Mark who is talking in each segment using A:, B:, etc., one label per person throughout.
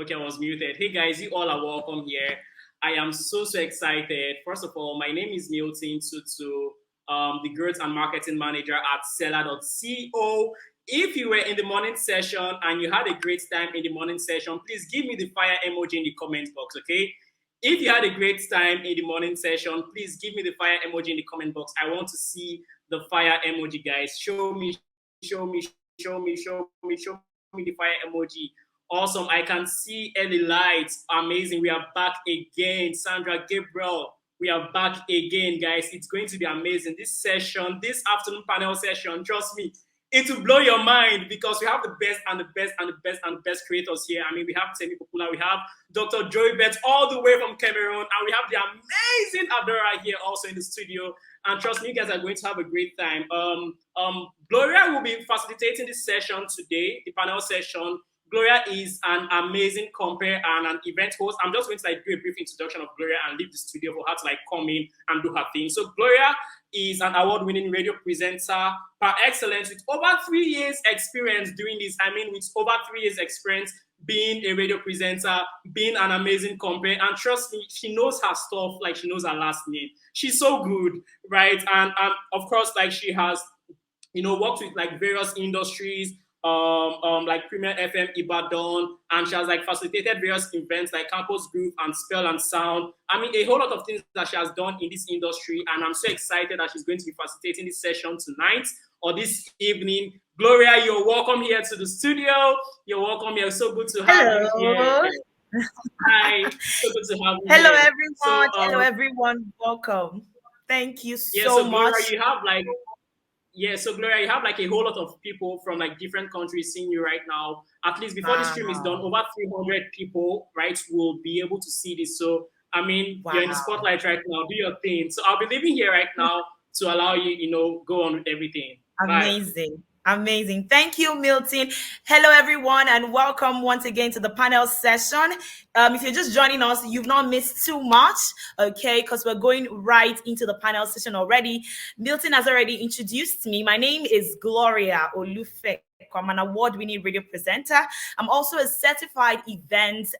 A: Okay, I was muted. Hey guys, you all are welcome here. I am so excited. First of all, my name is Milton Tutu, the Growth and Marketing Manager at Seller.co. If you were in the morning session and you had a great time in the morning session, please give me the fire emoji in the comment box, okay? If you had a great time in the morning session, please give me the fire emoji in the comment box. I want to see the fire emoji, guys. Show me, show me, show me, show me, show me the fire emoji. Awesome. I can see Ellie Lights. Amazing. We are back again. Sandra Gabriel, we are back again, guys. It's going to be amazing. This session, this afternoon panel session, trust me, it will blow your mind because we have the best and the best and the best and the best creators here. I mean, we have Temi, Popoola, we have Dr. Joybert all the way from Cameroon, and we have the amazing Adora here also in the studio. And trust me, you guys are going to have a great time. Gloria will be facilitating this session today, the panel session. Gloria is an amazing compere and an event host. I'm just going to do a brief introduction of Gloria and leave the studio for her to come in and do her thing. So Gloria is an award-winning radio presenter par excellence with over 3 years experience doing this. I mean, with over 3 years experience being a radio presenter, being an amazing compere, and trust me, she knows her stuff like she knows her last name. She's so good, right? And of course, she has, worked with various industries, like Premier FM Ibadan, and she has facilitated various events like Campus Group and Spell and Sound. I mean, a whole lot of things that she has done in this industry, and I'm so excited that she's going to be facilitating this session tonight or this evening. Gloria, you're welcome here to the studio. You're welcome here. So good to have you here. Hi, so good to have you
B: Hello,
A: here.
B: everyone. Hello, everyone. Welcome. Thank you so much.
A: Gloria, you have so Gloria, you have a whole lot of people from different countries seeing you right now. At least before the stream is done, over 300 people, right, will be able to see this. So, I mean, you're in the spotlight right now. Do your thing. So I'll be leaving here right now to allow you, go on with everything.
B: Amazing. Bye. Amazing. Thank you, Milton. Hello, everyone, and welcome once again to the panel session. If you're just joining us, you've not missed too much, okay, because we're going right into the panel session already. Milton has already introduced me. My name is Gloria Olufe. I'm an award-winning radio presenter. I'm also a certified event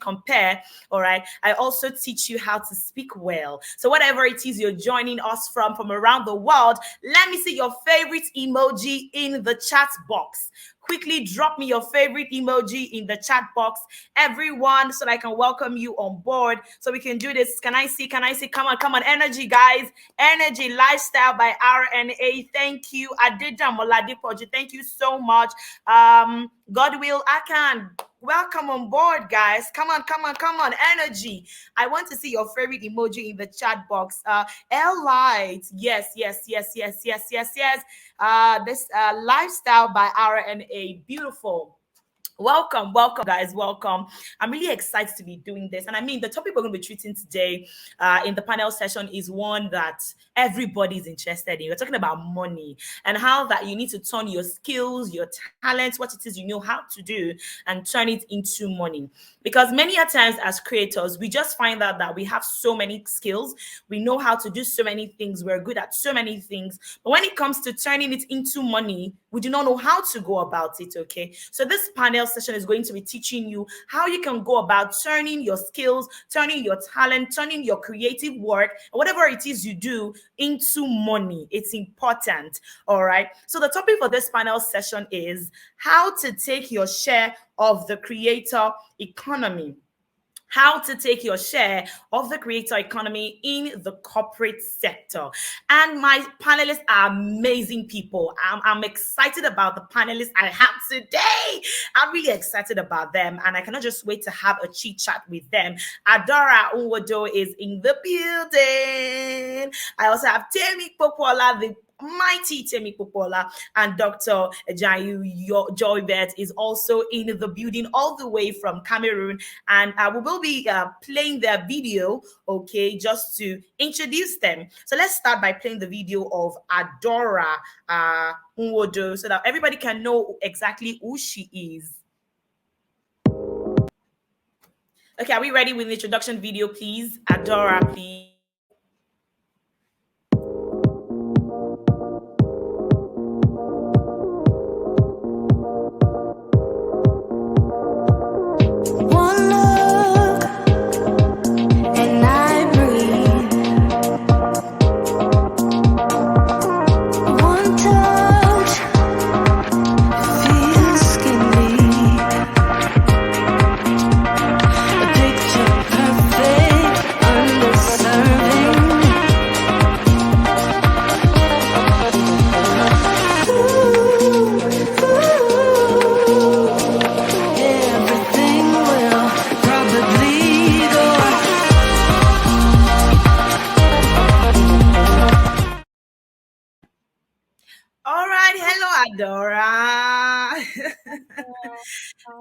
B: compare. All right. I also teach you how to speak well. So whatever it is you're joining us from around the world, let me see your favorite emoji in the chat box. Quickly drop me your favorite emoji in the chat box, everyone, so that I can welcome you on board. So we can do this. Can I see? Come on. Energy, guys. Energy Lifestyle by RNA. Thank you. Adida Moladipoji. Thank you so much. God will, I can. Welcome on board, guys. Come on. Energy. I want to see your favorite emoji in the chat box. L Light. Yes. This Lifestyle by RNA. Beautiful. Welcome, guys. Welcome. I'm really excited to be doing this. And I mean, the topic we're going to be treating today in the panel session is one that everybody's interested in. We're talking about money and how that you need to turn your skills, your talents, what it is you know how to do, and turn it into money. Because many a times as creators, we just find out that we have so many skills. We know how to do so many things. We're good at so many things. But when it comes to turning it into money, we do not know how to go about it, okay? So this panel session is going to be teaching you how you can go about turning your skills, turning your talent, turning your creative work, whatever it is you do, into money. It's important, all right? So the topic for this panel session is how to take your share of the creator economy. How to take your share of the creator economy in the corporate sector. And my panelists are amazing people. I'm excited about the panelists I have today. I'm really excited about them, and I cannot just wait to have a chit chat with them. Adora Nwodo is in the building. I also have Temi, Popoola, the mighty Temi, Popoola, and Dr. Javnyuy Joybert is also in the building all the way from Cameroon, and we will be playing their video, okay, just to introduce them. So let's start by playing the video of Adora Nwodo so that everybody can know exactly who she is. Okay, are we ready with the introduction video, please? Adora, please.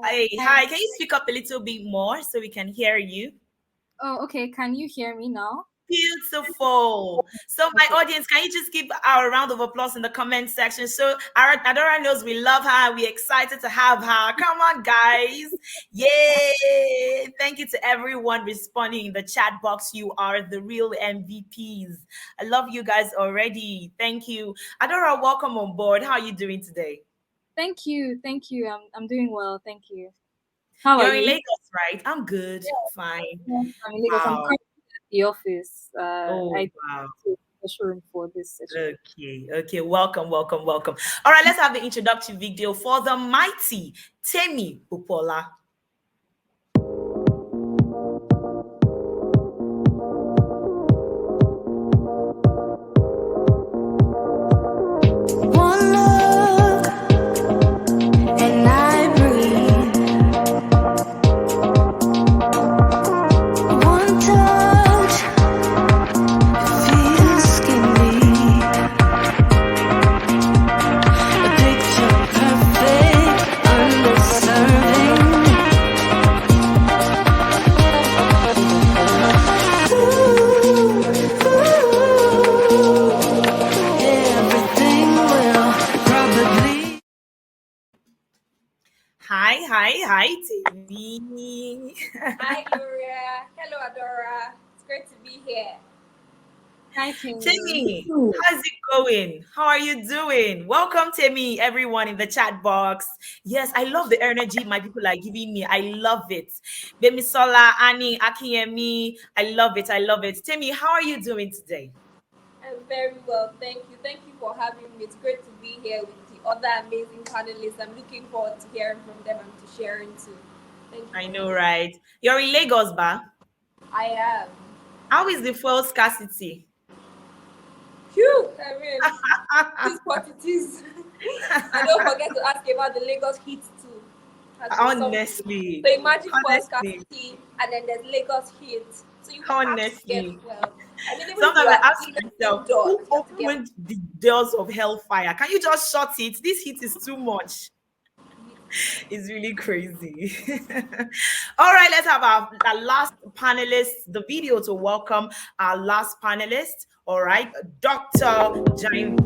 B: Hey,
C: Hi.
B: hi. Can you speak up a little bit more so we can hear you?
C: Oh, okay. Can you hear me now?
B: Beautiful. So, my
C: Okay.
B: audience, can you just give our round of applause in the comment section? So, our Adora knows we love her. We're excited to have her. Come on, guys. Yay. Thank you to everyone responding in the chat box. You are the real MVPs. I love you guys already. Thank you. Adora, welcome on board. How are you doing today?
C: Thank you. Thank you. I'm doing well. Thank you. How are
B: You're in
C: you?
B: Lagos, right? I'm good. Fine.
C: Yeah, I'm in Lagos. I'm
B: Wow.
C: currently at the office.
B: Oh,
C: I
B: wow.
C: to the showroom for this session.
B: Okay. Welcome, welcome, welcome. All right, let's have the introductory video for the mighty Temi Popoola.
D: One look and I breathe. One touch feels skin deep. A picture perfect under serving. Everything will probably.
B: Hi, Temi.
E: Hi, Gloria. Hello, Adora. It's great to be here.
C: Hi, Temi.
B: Temi, how's it going? How are you doing? Welcome, Temi, everyone in the chat box. Yes, I love the energy my people are giving me. I love it. Bemisola, Annie, Akinyemi, I love it. I love it. Temi, how are you doing today?
E: I'm very well. Thank you. Thank you for having me. It's great to be here with the other amazing panelists. I'm looking forward to hearing from them and to sharing too. Thank you
B: I
E: for
B: know,
E: having me.
B: right? You're in Lagos, Ba.
E: I am.
B: How is the fuel scarcity?
E: Phew! I mean, it is what it is. And don't forget to ask about the Lagos heat too. Has been something.
B: honestly,
E: So imagine for
B: honestly,
E: scarcity and then there's Lagos heat. So you have to get
B: honestly.
E: well. I mean, even if you
B: Sometimes I
E: are
B: ask myself,
E: indoors,
B: who
E: you have to get
B: opened the doors of hellfire? Can you just shut it? This heat is too much. It's really crazy. All right, let's have our last panelist, the video to welcome our last panelist. All right, Dr. Jaime.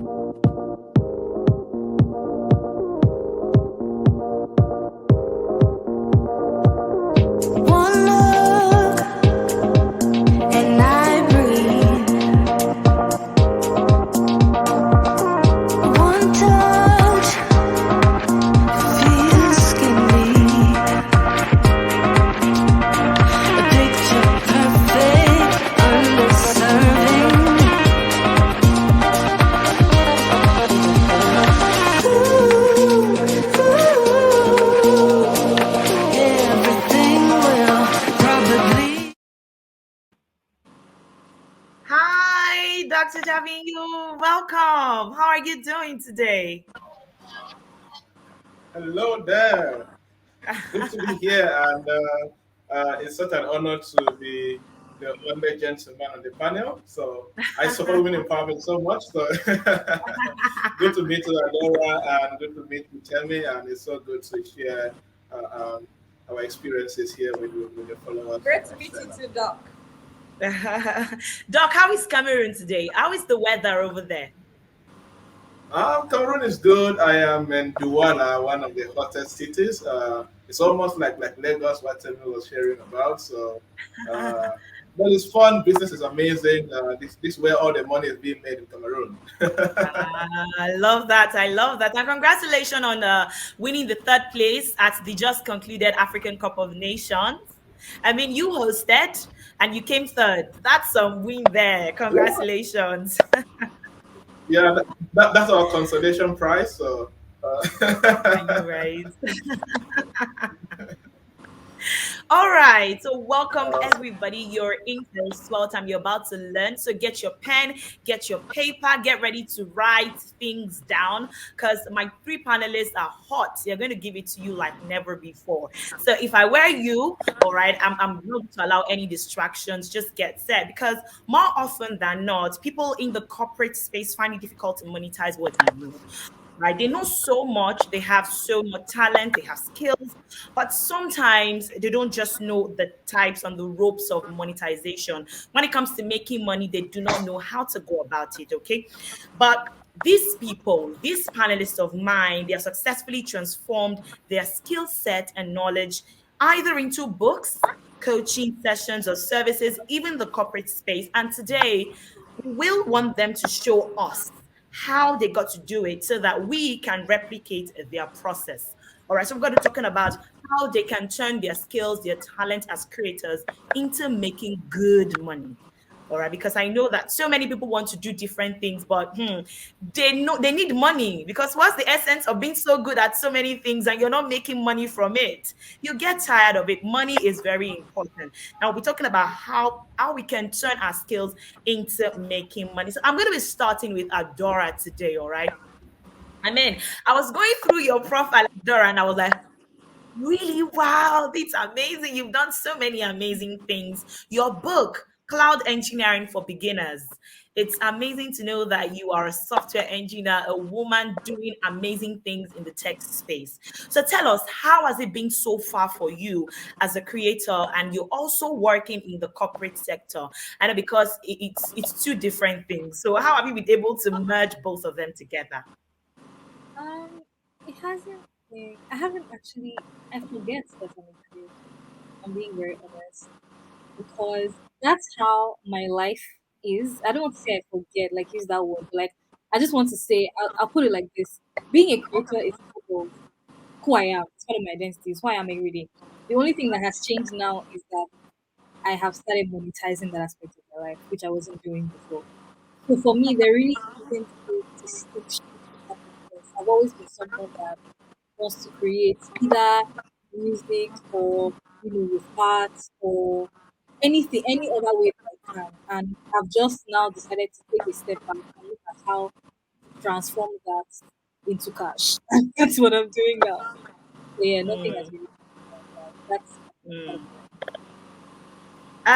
D: One look and I breathe. One touch feels skin deep. A picture perfect under serving. Everything will probably.
B: Hi, Dr. Javnyuy. Welcome. How are you doing today?
F: Hello there. Good to be here, and it's such an honor to be the only gentleman on the panel. So I support women empowerment so much. So good to meet you, Adora, and good to meet you, Temi, and it's so good to share our experiences here with the followers
E: great to
F: of
E: meet you
F: Stella.
E: too, Doc.
B: Doc, how is Cameroon today? How is the weather over there?
F: Cameroon is good. I am in Douala, one of the hottest cities. It's almost like Lagos, what Temi was sharing about. So, uh, but it's fun. Business is amazing. This is where all the money is being made in Cameroon.
B: I love that. I love that. And congratulations on winning the third place at the just concluded African Cup of Nations. I mean, you hosted and you came third. That's some win there.
F: Yeah,
B: Congratulations.
F: yeah. That's our consolation prize. So,
B: I know, right? All right. So, welcome
F: uh,
B: everybody. You're in for a swell time. You're about to learn. So, get your pen, get your paper, get ready to write things down because my three panelists are hot. They're going to give it to you like never before. So, if I were you, all right, I'm not going to allow any distractions. Just get set because more often than not, people in the corporate space find it difficult to monetize what they know. right? They know so much, they have so much talent, they have skills, but sometimes they don't just know the types and the ropes of monetization. When it comes to making money, they do not know how to go about it, okay? But these people, these panelists of mine, they have successfully transformed their skill set and knowledge either into books, coaching sessions, or services, even the corporate space. And today, we will want them to show us how they got to do it so that we can replicate their process. All right, so we're going to be talking about how they can turn their skills, their talent as creators into making good money. All right, because I know that so many people want to do different things, but they know they need money, because what's the essence of being so good at so many things and you're not making money from it? You get tired of it. Money is very important. Now we're talking about how we can turn our skills into making money. So I'm going to be starting with Adora today. All right. I mean, I was going through your profile, Adora, and I was like, really? Wow, it's amazing. You've done so many amazing things. Your book, Cloud Engineering for Beginners. It's amazing to know that you are a software engineer, a woman doing amazing things in the tech space. So tell us, how has it been so far for you as a creator, and you're also working in the corporate sector? I know, because it's two different things. So how have you been able to merge both of them together?
C: Um, it hasn't. I haven't actually. I forget that I'm a creator. I'm being very honest, because that's how my life is. I don't want to say I forget, like use that word, but like I just want to say I'll put it like this: being a creator is part of who I am. It's part of my identity. It's who I am every day. The only thing that has changed now is that I have started monetizing that aspect of my life, which I wasn't doing before. So for me, there really isn't a distinction in that sense. I've always been someone that wants to create either music or with art or anything, any other way that I can. And I've just now decided to take a step back and look at how to transform that into cash. That's what I'm doing now. So yeah, nothing has
B: Mm,
C: really changed like that. That's part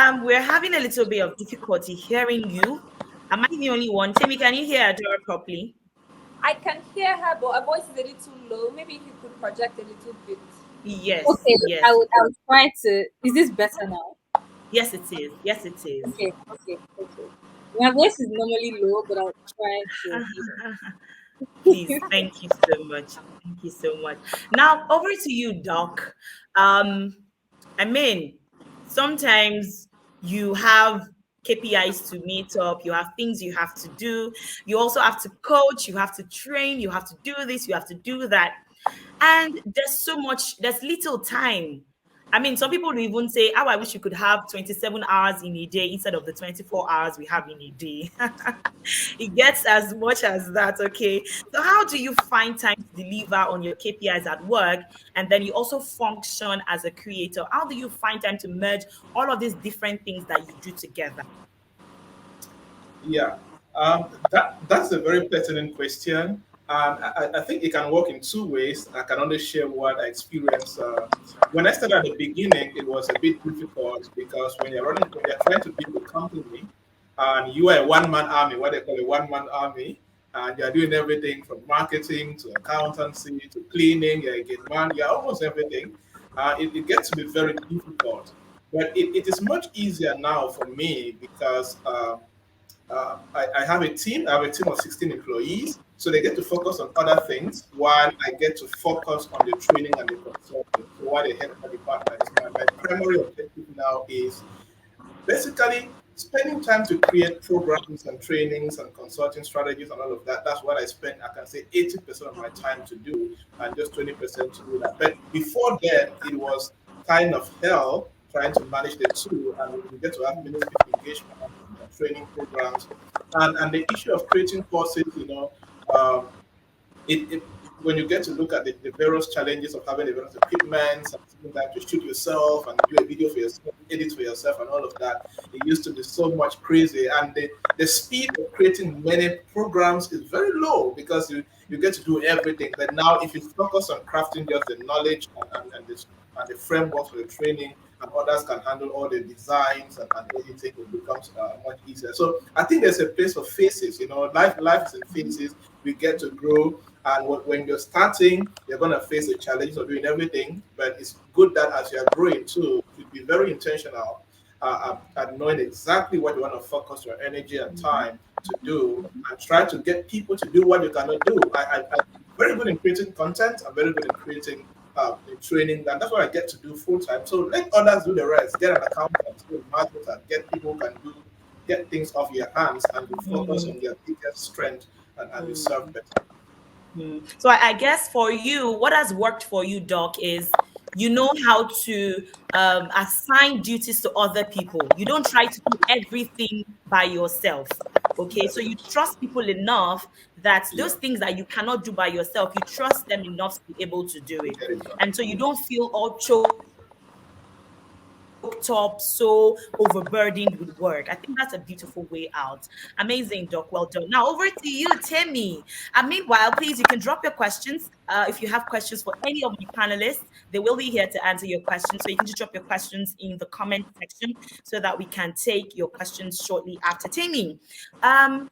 C: of
B: mm.
C: my
B: We're having a little bit of difficulty hearing you. Am I the only one? Temi, can you hear Adora properly?
E: I can hear her, but her voice is a little low. Maybe if you could project a little bit.
B: Yes,
C: okay.
B: yes,
C: I would try to. Is this better now?
B: yes, it is. Yes, it is.
C: Okay. My voice is normally low, but I'll try to.
B: Please, thank you so much. Thank you so much. Now, over to you, Doc. Um, I mean, sometimes you have KPIs to meet up, you have things you have to do, you also have to coach, you have to train, you have to do this, you have to do that. And there's little time. I mean, some people will even say, oh, I wish you could have 27 hours in a day instead of the 24 hours we have in a day. It gets as much as that, okay? So, how do you find time to deliver on your KPIs at work? And then you also function as a creator. How do you find time to merge all of these different things that you do together?
F: Yeah, that's a very pertinent question. I think it can work in two ways. I can only share what I experienced. When I started at the beginning, it was a bit difficult because when you're trying to build a company, and you are a one-man army, what they call a one-man army, and you're doing everything from marketing to accountancy to cleaning, you're a gate man, you're almost everything. It gets to be very difficult. But it is much easier now for me because I have a team. I have a team of 16 employees, so they get to focus on other things while I get to focus on the training and the consulting. So while the head of my department, my primary objective now is basically spending time to create programs and trainings and consulting strategies and all of that. That's what I spend, I can say, 80% of my time to do, and just 20% to do that. But before then, it was kind of hell trying to manage the two, and we get to have meaningful engagement and training programs. And the issue of creating courses, um, it when you get to look at the various challenges of having the various equipment and taking time to shoot yourself and do a video for yourself, edit for yourself, and all of that, it used to be so much crazy. And the speed of creating many programs is very low because you get to do everything. But now, if you focus on crafting just the knowledge and the framework for the training and others can handle all the designs and editing. It becomes much easier. So I think there's a place for phases. Life is in phases. We get to grow, and when you're starting, you're gonna face the challenge of doing everything. But it's good that as you're growing too, you be very intentional at knowing exactly what you want to focus your energy and time to do, and try to get people to do what you cannot do. I'm very good in creating content. I'm very good in creating in training, and that's what I get to do full time. So let others do the rest. Get an accountant, do market, and get people who can get things off your hands, and you focus on their biggest strength, and you serve better.
B: So I guess for you, what has worked for you, Doc, is you know how to assign duties to other people. You don't try to do everything by yourself. Okay, so
F: Yes.
B: you trust people enough that those
F: Yeah.
B: things that you cannot do by yourself, you trust them enough to be able to do
F: To
B: it.
F: get it done.
B: And so you don't feel all choked up, so overburdened with work. I think that's a beautiful way out. Amazing, Doc. Well done. Now over to you, Temi. And meanwhile, please, you can drop your questions. If you have questions for any of my panelists, they will be here to answer your questions. So you can just drop your questions in the comment section so that we can take your questions shortly after. Temi,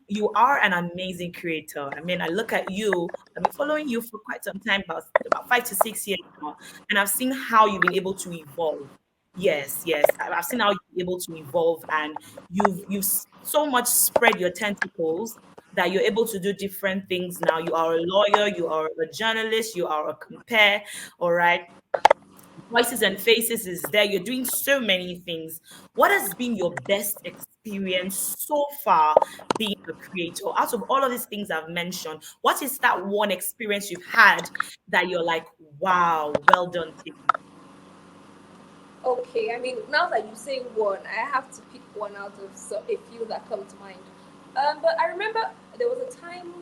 B: you are an amazing creator. I mean, I look at you. I've been following you for quite some time, about 5 to 6 years now, and I've seen how you've been able to evolve. Yes, yes. I've seen how you're able to evolve, and you've so much spread your tentacles that you're able to do different things now. You are a lawyer, you are a journalist, you are a compare, all right. Voices and faces is there. You're doing so many things. What has been your best experience so far being a creator? Out of all of these things I've mentioned, what is that one experience you've had that you're like, wow, well done, Tim?
E: Okay, I mean, now that you say one, I have to pick one out of a few that come to mind. But I remember there was a time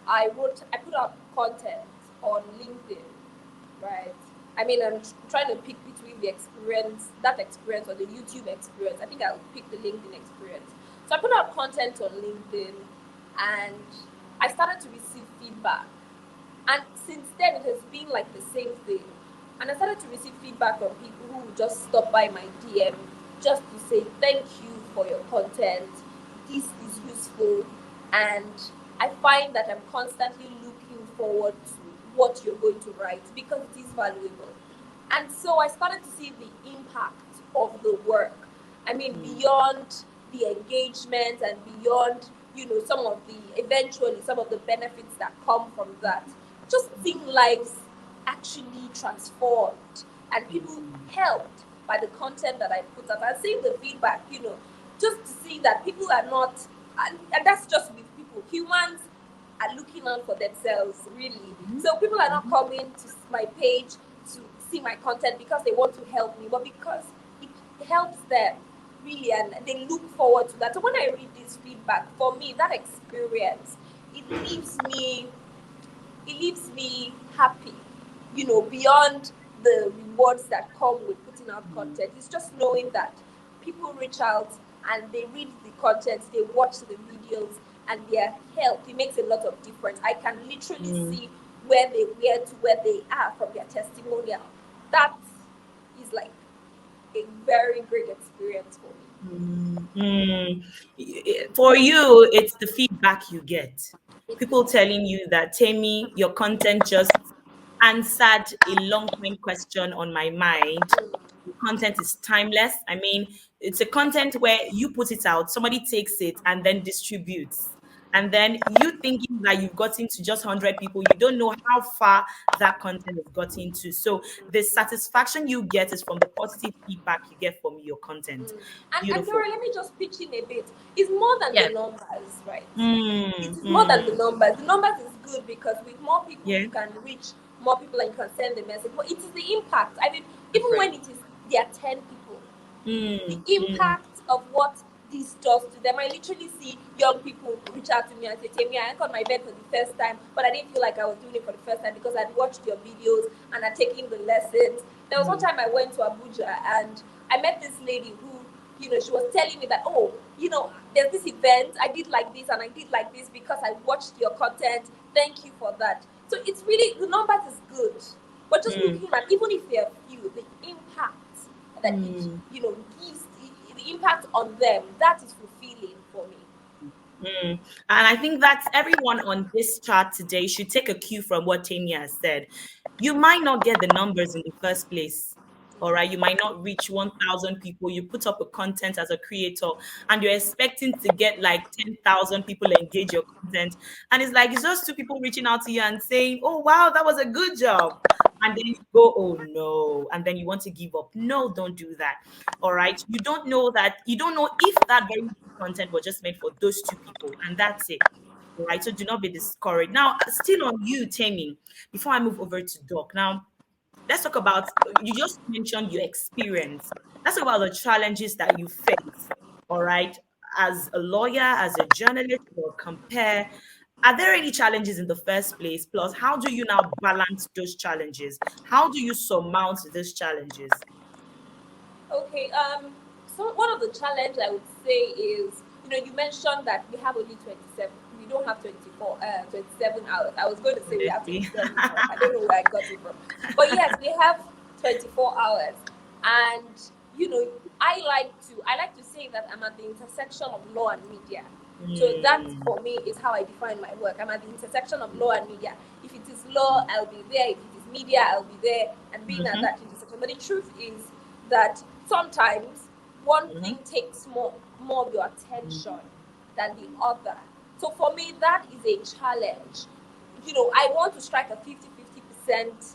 E: I put up content on LinkedIn, right? I mean, I'm trying to pick between that experience or the YouTube experience. I think I'll pick the LinkedIn experience. So I put out content on LinkedIn, and I started to receive feedback. And since then, it has been like the same thing. And I started to receive feedback from people who would just stop by my DM just to say, thank you for your content. This is useful. And I find that I'm constantly looking forward to what you're going to write because it is valuable. And so I started to see the impact of the work. I mean, beyond the engagement and beyond, some of the benefits that come from that. Just seeing lives actually transformed and people helped by the content that I put up. And seeing the feedback, just to see that people are not, and that's just with people. Humans are looking out for themselves, really. So people are not coming to my page to see my content because they want to help me, but because it helps them, really, and they look forward to that. So when I read this feedback, for me, that experience, it leaves me happy, beyond the rewards that come with putting out content. It's just knowing that people reach out and they read the content, they watch the videos, and they are helped. It makes a lot of difference. I can literally see where they were to where they are from their testimonial. That is like a very great experience for me.
B: For you, it's the feedback you get. People telling you that, Temi, your content just answered a long time question on my mind. The content is timeless. I mean, it's a content where you put it out, somebody takes it and then distributes. And then you thinking that you've gotten to just 100 people, you don't know how far that content has gotten to. So the satisfaction you get is from the positive feedback you get from your content.
E: And
B: Beautiful.
E: Dora, let me just pitch in a bit. It's more than the
B: Yes.
E: numbers, right? It
B: Mm,
E: is more than the
B: mm.
E: numbers. The numbers is good because with more people
B: Yeah.
E: you can reach more people and you can send the message. But it is the impact. I mean,
B: That's
E: even
B: right.
E: when there are 10 people, the
B: Mm, mm,
E: impact of what this does to them. I literally see young people reach out to me and say, Temi, I anchored my bed for the first time, but I didn't feel like I was doing it for the first time because I'd watched your videos and I'd taken the lessons. There was one time I went to Abuja and I met this lady who, she was telling me that, there's this event, I did like this and I did like this because I watched your content. Thank you for that. So it's really, the numbers is good. But just
B: mm.
E: looking at, even if there are few, the impact that it, gives the impact on them, that is fulfilling for me.
B: Mm. And I think that everyone on this chat today should take a cue from what Temi has said. You might not get the numbers in the first place. All right, you might not reach 1,000 people. You put up a content as a creator and you're expecting to get like 10,000 people engage your content. And it's like, it's just two people reaching out to you and saying, oh, wow, that was a good job. And then you go, oh, no. And then you want to give up. No, don't do that. All right. You don't know if that very content was just meant for those two people. And that's it. All right. So do not be discouraged. Now, still on you, Tammy, before I move over to Doc. Now, let's talk about, you just mentioned your experience. Let's talk about the challenges that you face. All right. As a lawyer, as a journalist, or compare. Are there any challenges in the first place? Plus, how do you now balance those challenges? How do you surmount these challenges?
E: Okay. So one of the challenge I would say is, you mentioned that we have only 27. We don't have 27 hours. I was going to say we have
B: Honestly.
E: 27 hours. I don't know where I got it from. But yes, we have 24 hours. And, I like to say that I'm at the intersection of law and media. So that
B: Mm,
E: for me is how I define my work. I'm at the intersection of law and media. If it is law, I'll be there. If it is media, I'll be there and being at
B: mhm,
E: that intersection. But the truth is that sometimes one
B: mhm,
E: thing takes more of your attention than the other. So for me, that is a challenge. I want to strike a 50-50%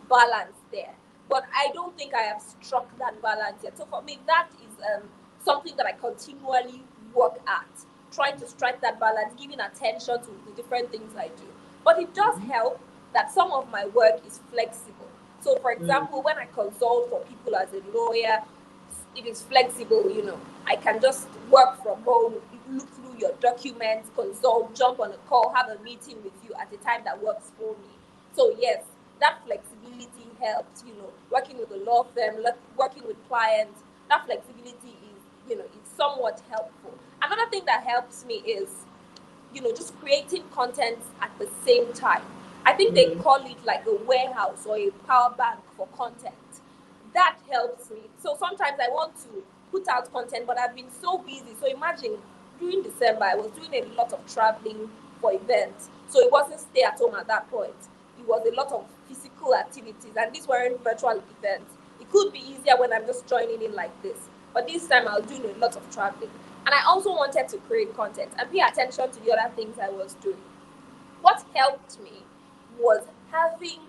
E: balance there. But I don't think I have struck that balance yet. So for me, that is something that I continually work at, trying to strike that balance, giving attention to the different things I do. But it does help that some of my work is flexible. So, for
B: mm,
E: example, when I consult for people as a lawyer, it is flexible. I can just work from home, look through your documents, consult, jump on a call, have a meeting with you at a time that works for me. So yes, that flexibility helps. Working with a law firm, working with clients, that flexibility is, it's somewhat helpful. Another thing that helps me is, just creating content at the same time. I think they
B: mm,
E: call it like a warehouse or a power bank for content. That helps me. So sometimes I want to put out content, but I've been so busy. So imagine during December, I was doing a lot of traveling for events. So it wasn't stay at home at that point. It was a lot of physical activities, and these weren't virtual events. It could be easier when I'm just joining in like this. But this time I was doing a lot of traveling. And I also wanted to create content and pay attention to the other things I was doing. What helped me was having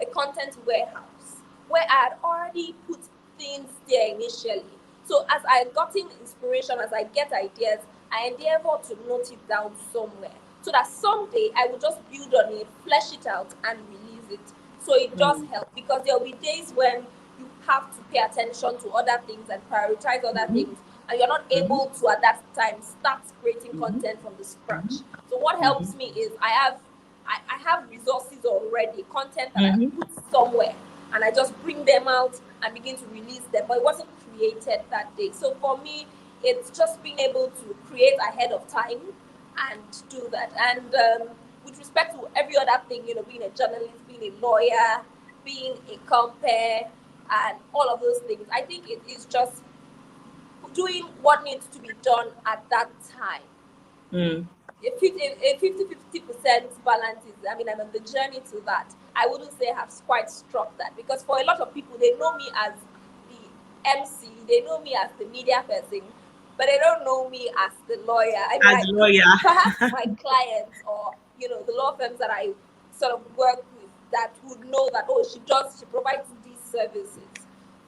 E: a content warehouse where I had already put things there initially. So as I got in inspiration, as I get ideas, I endeavor to note it down somewhere so that someday I will just build on it, flesh it out, and release it. So it does
B: mm,
E: help because there will be days when you have to pay attention to other things and prioritize other
B: mhm,
E: things, and you're not
B: mhm,
E: able to at that time start creating
B: mhm,
E: content from the scratch.
B: mhm,
E: So what
B: mhm,
E: helps me is I have resources already, content that I
B: mhm,
E: put somewhere, and I just bring them out and begin to release them. But it wasn't created that day. So for me, it's just being able to create ahead of time and do that. And with respect to every other thing, being a journalist, being a lawyer, being a compare, and all of those things, I think it is just doing what needs to be done at that time.
B: mm.
E: A 50-50% balance is, I'm on the journey to that. I wouldn't say I have quite struck that because for a lot of people, they know me as the MC, they know me as the media person, but they don't know me as the lawyer.
B: As lawyer.
E: Perhaps my clients or, the law firms that I sort of work with that would know that, oh, she provides these services.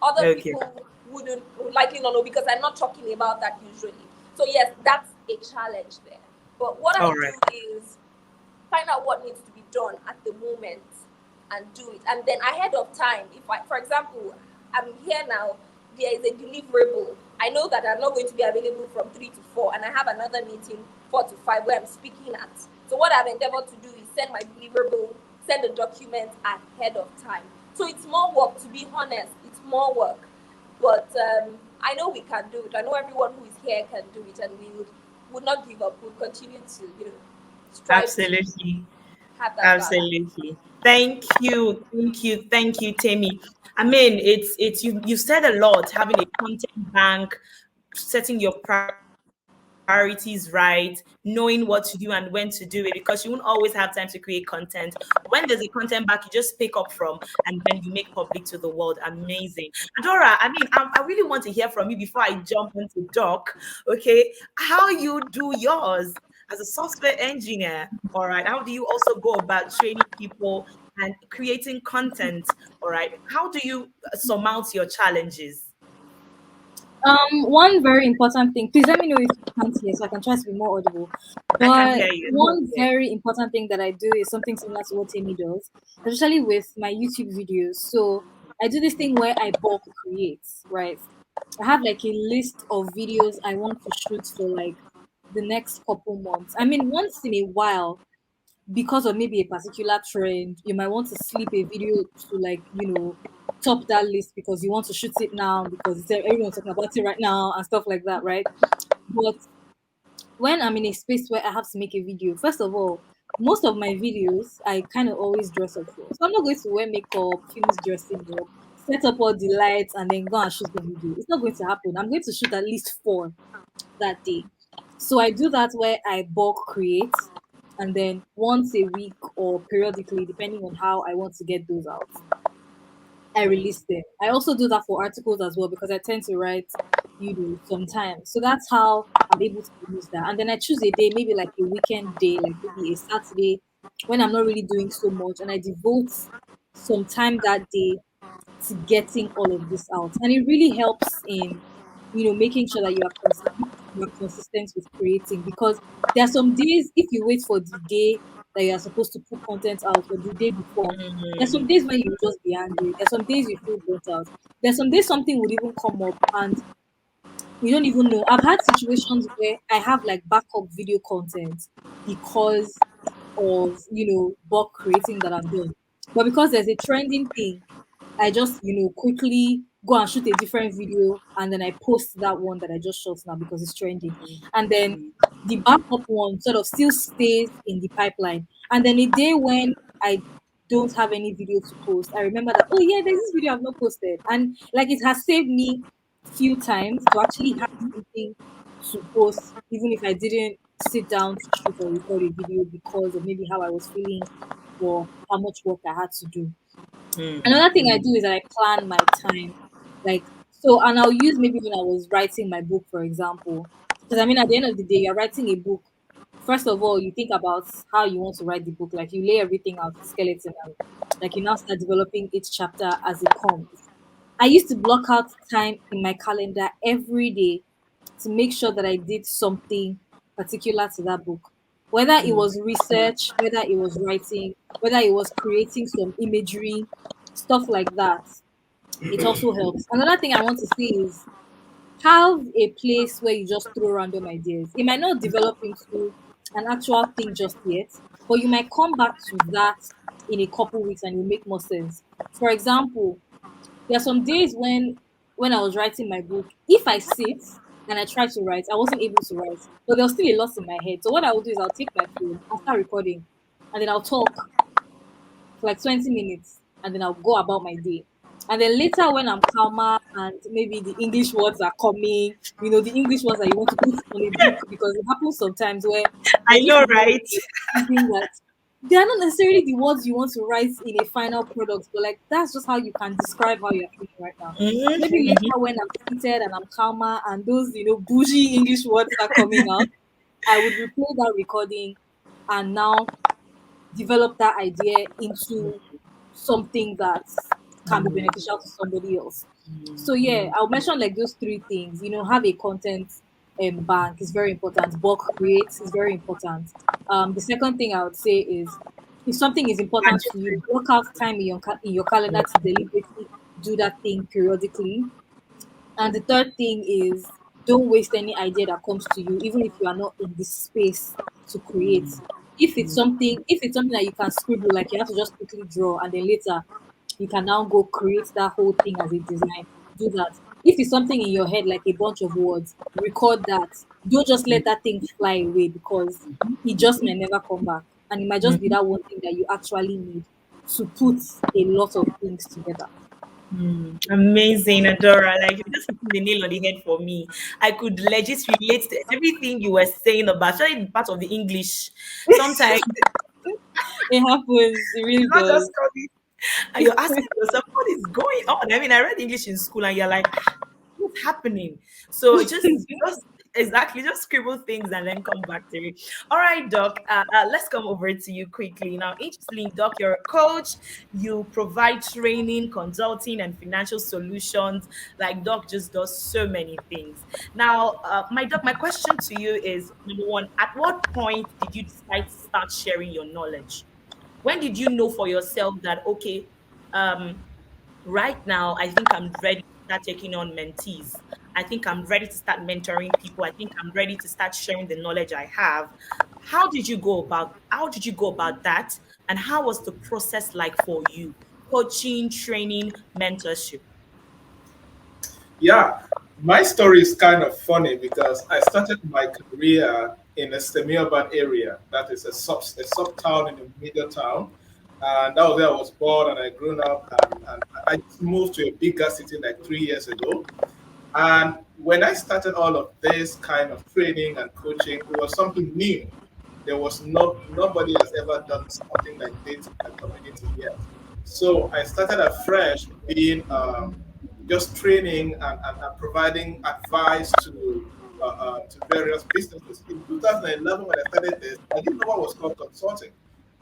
E: Other
B: Okay.
E: people would likely not know because I'm not talking about that usually. So yes, that's a challenge there. But what I
B: All right.
E: do is find out what needs to be done at the moment and do it. And then ahead of time, if for example, I'm here now, there is a deliverable. I know that I'm not going to be available from 3 to 4, and I have another meeting 4 to 5 where I'm speaking at. So what I've endeavored to do is send my deliverable, send the document ahead of time. So it's more work, to be honest, it's more work. But I know we can do it. I know everyone who is here can do it, and we would not give up. We'll continue to, strive to
B: Absolutely.
E: have that balance.
B: Absolutely. Thank you, Temi. I mean, it's you said a lot, having a content bank, setting your priorities right, knowing what to do and when to do it, because you won't always have time to create content. When there's a content back, you just pick up from and then you make public to the world. Amazing. Adora, I mean, I really want to hear from you before I jump into doc. Okay, how you do yours as a software engineer. All right, how do you also go about training people and creating content? All right, how do you surmount your challenges?
C: One very important thing. Please let me know if you can't hear, so I can try to be more audible.
B: I can
C: But
B: hear you.
C: one very important thing that I do is something similar to what Temi does, especially with my YouTube videos. So I do this thing where I bulk create, right? I have like a list of videos I want to shoot for like the next couple months. I mean, once in a while, because of maybe a particular trend, you might want to slip a video to like, top that list because you want to shoot it now because everyone's talking about it right now and stuff like that, right? But when I'm in a space where I have to make a video, first of all, most of my videos I kind of always dress up for. So I'm not going to wear makeup, finish dressing up, set up all the lights, and then go and shoot the video. It's not going to happen. I'm going to shoot at least four that day. So I do that where I bulk create and then once a week or periodically, depending on how I want to get those out, I release them. I also do that for articles as well because I tend to write, sometimes. So that's how I'm able to use that. And then I choose a day, maybe like a weekend day, like maybe a Saturday when I'm not really doing so much, and I devote some time that day to getting all of this out. And it really helps in, making sure that you are consistent with creating because there are some days if you wait for the day that you are supposed to put content out or the day before, there's some days when you just be angry. There's some days you feel burnt out. There's some days something would even come up and you don't even know. I've had situations where I have like backup video content because of bulk creating that I've done. But because there's a trending thing, I just, quickly go and shoot a different video and then I post that one that I just shot now because it's trending. And then the backup one sort of still stays in the pipeline. And then a day when I don't have any video to post, I remember that, oh yeah, there's this video I've not posted. And like it has saved me few times to actually have something to post, even if I didn't sit down to shoot or record a video because of maybe how I was feeling or how much work I had to do. Another thing I do is that I plan my time. Like, so, and I'll use maybe when I was writing my book, for example. Because I mean, at the end of the day, you're writing a book. First of all, you think about how you want to write the book. Like, you lay everything out, the skeleton, and like you now start developing each chapter as it comes. I used to block out time in my calendar every day to make sure that I did something particular to that book. Whether it was research, whether it was writing, whether it was creating some imagery, stuff like that, it also helps. Another thing I want to say is have a place where you just throw random ideas. It might not develop into an actual thing just yet, but you might come back to that in a couple weeks and it will make more sense. For example, there are some days when I was writing my book, if I sit and I try to write, I wasn't able to write. But there was still a lot in my head. So what I will do is I'll take my phone, I'll start recording, and then I'll talk for like 20 minutes, and then I'll go about my day. And then later when I'm calmer and maybe the English words are coming, the English words that you want to put on a book because it happens sometimes where
B: I
C: you're just
B: know,
C: in the middle
B: right?
C: of something that they are not necessarily the words you want to write in a final product, but like that's just how you can describe how you're feeling right now. So maybe later when I'm seated and I'm calmer and those, bougie English words are coming out, I would replay that recording and now develop that idea into something that can be beneficial to somebody else. So yeah, I'll mention like those three things. Have a content bank is very important. Bulk create is very important. The second thing I would say is if something is important to you, block out time in your calendar to deliberately do that thing periodically. And the third thing is don't waste any idea that comes to you, even if you are not in the space to create. If it's something that you can scribble, like you have to just quickly draw and then later you can now go create that whole thing as a design. Do that. If it's something in your head like a bunch of words, record that. Don't just let that thing fly away because it just may never come back. And it might just be that one thing that you actually need to put a lot of things together.
B: Amazing, Adora. Like you just hit the nail on the head for me. I could legit relate to everything you were saying about, especially part of the English. Sometimes
C: It happens. It really
B: not just
C: does.
B: coming and you're asking yourself, what is going on? I mean, I read English in school and you're like, what's happening? So just exactly just scribble things and then come back to it. All right, Doc. Let's come over to you quickly. Now, interestingly, Doc, you're a coach, you provide training, consulting, and financial solutions. Like Doc just does so many things. Now, my Doc, my question to you is number one, at what point did you decide to start sharing your knowledge? When did you know for yourself that okay, um right now I think I'm ready to start taking on mentees, I think I'm ready to start mentoring people, I think I'm ready to start sharing the knowledge I have? How did you go about that, and how was the process like for you, coaching, training, mentorship?
F: Yeah, my story is kind of funny because I started my career in a semi-urban area. That is a sub town in a major town, and that was where I was born and I grew up. And I just moved to a bigger city like 3 years ago. And when I started all of this kind of training and coaching, it was something new. There was nobody has ever done something like this in the community yet. So I started afresh, being just training and providing advice to various businesses. In 2011, when I started this, I didn't know what was called consulting.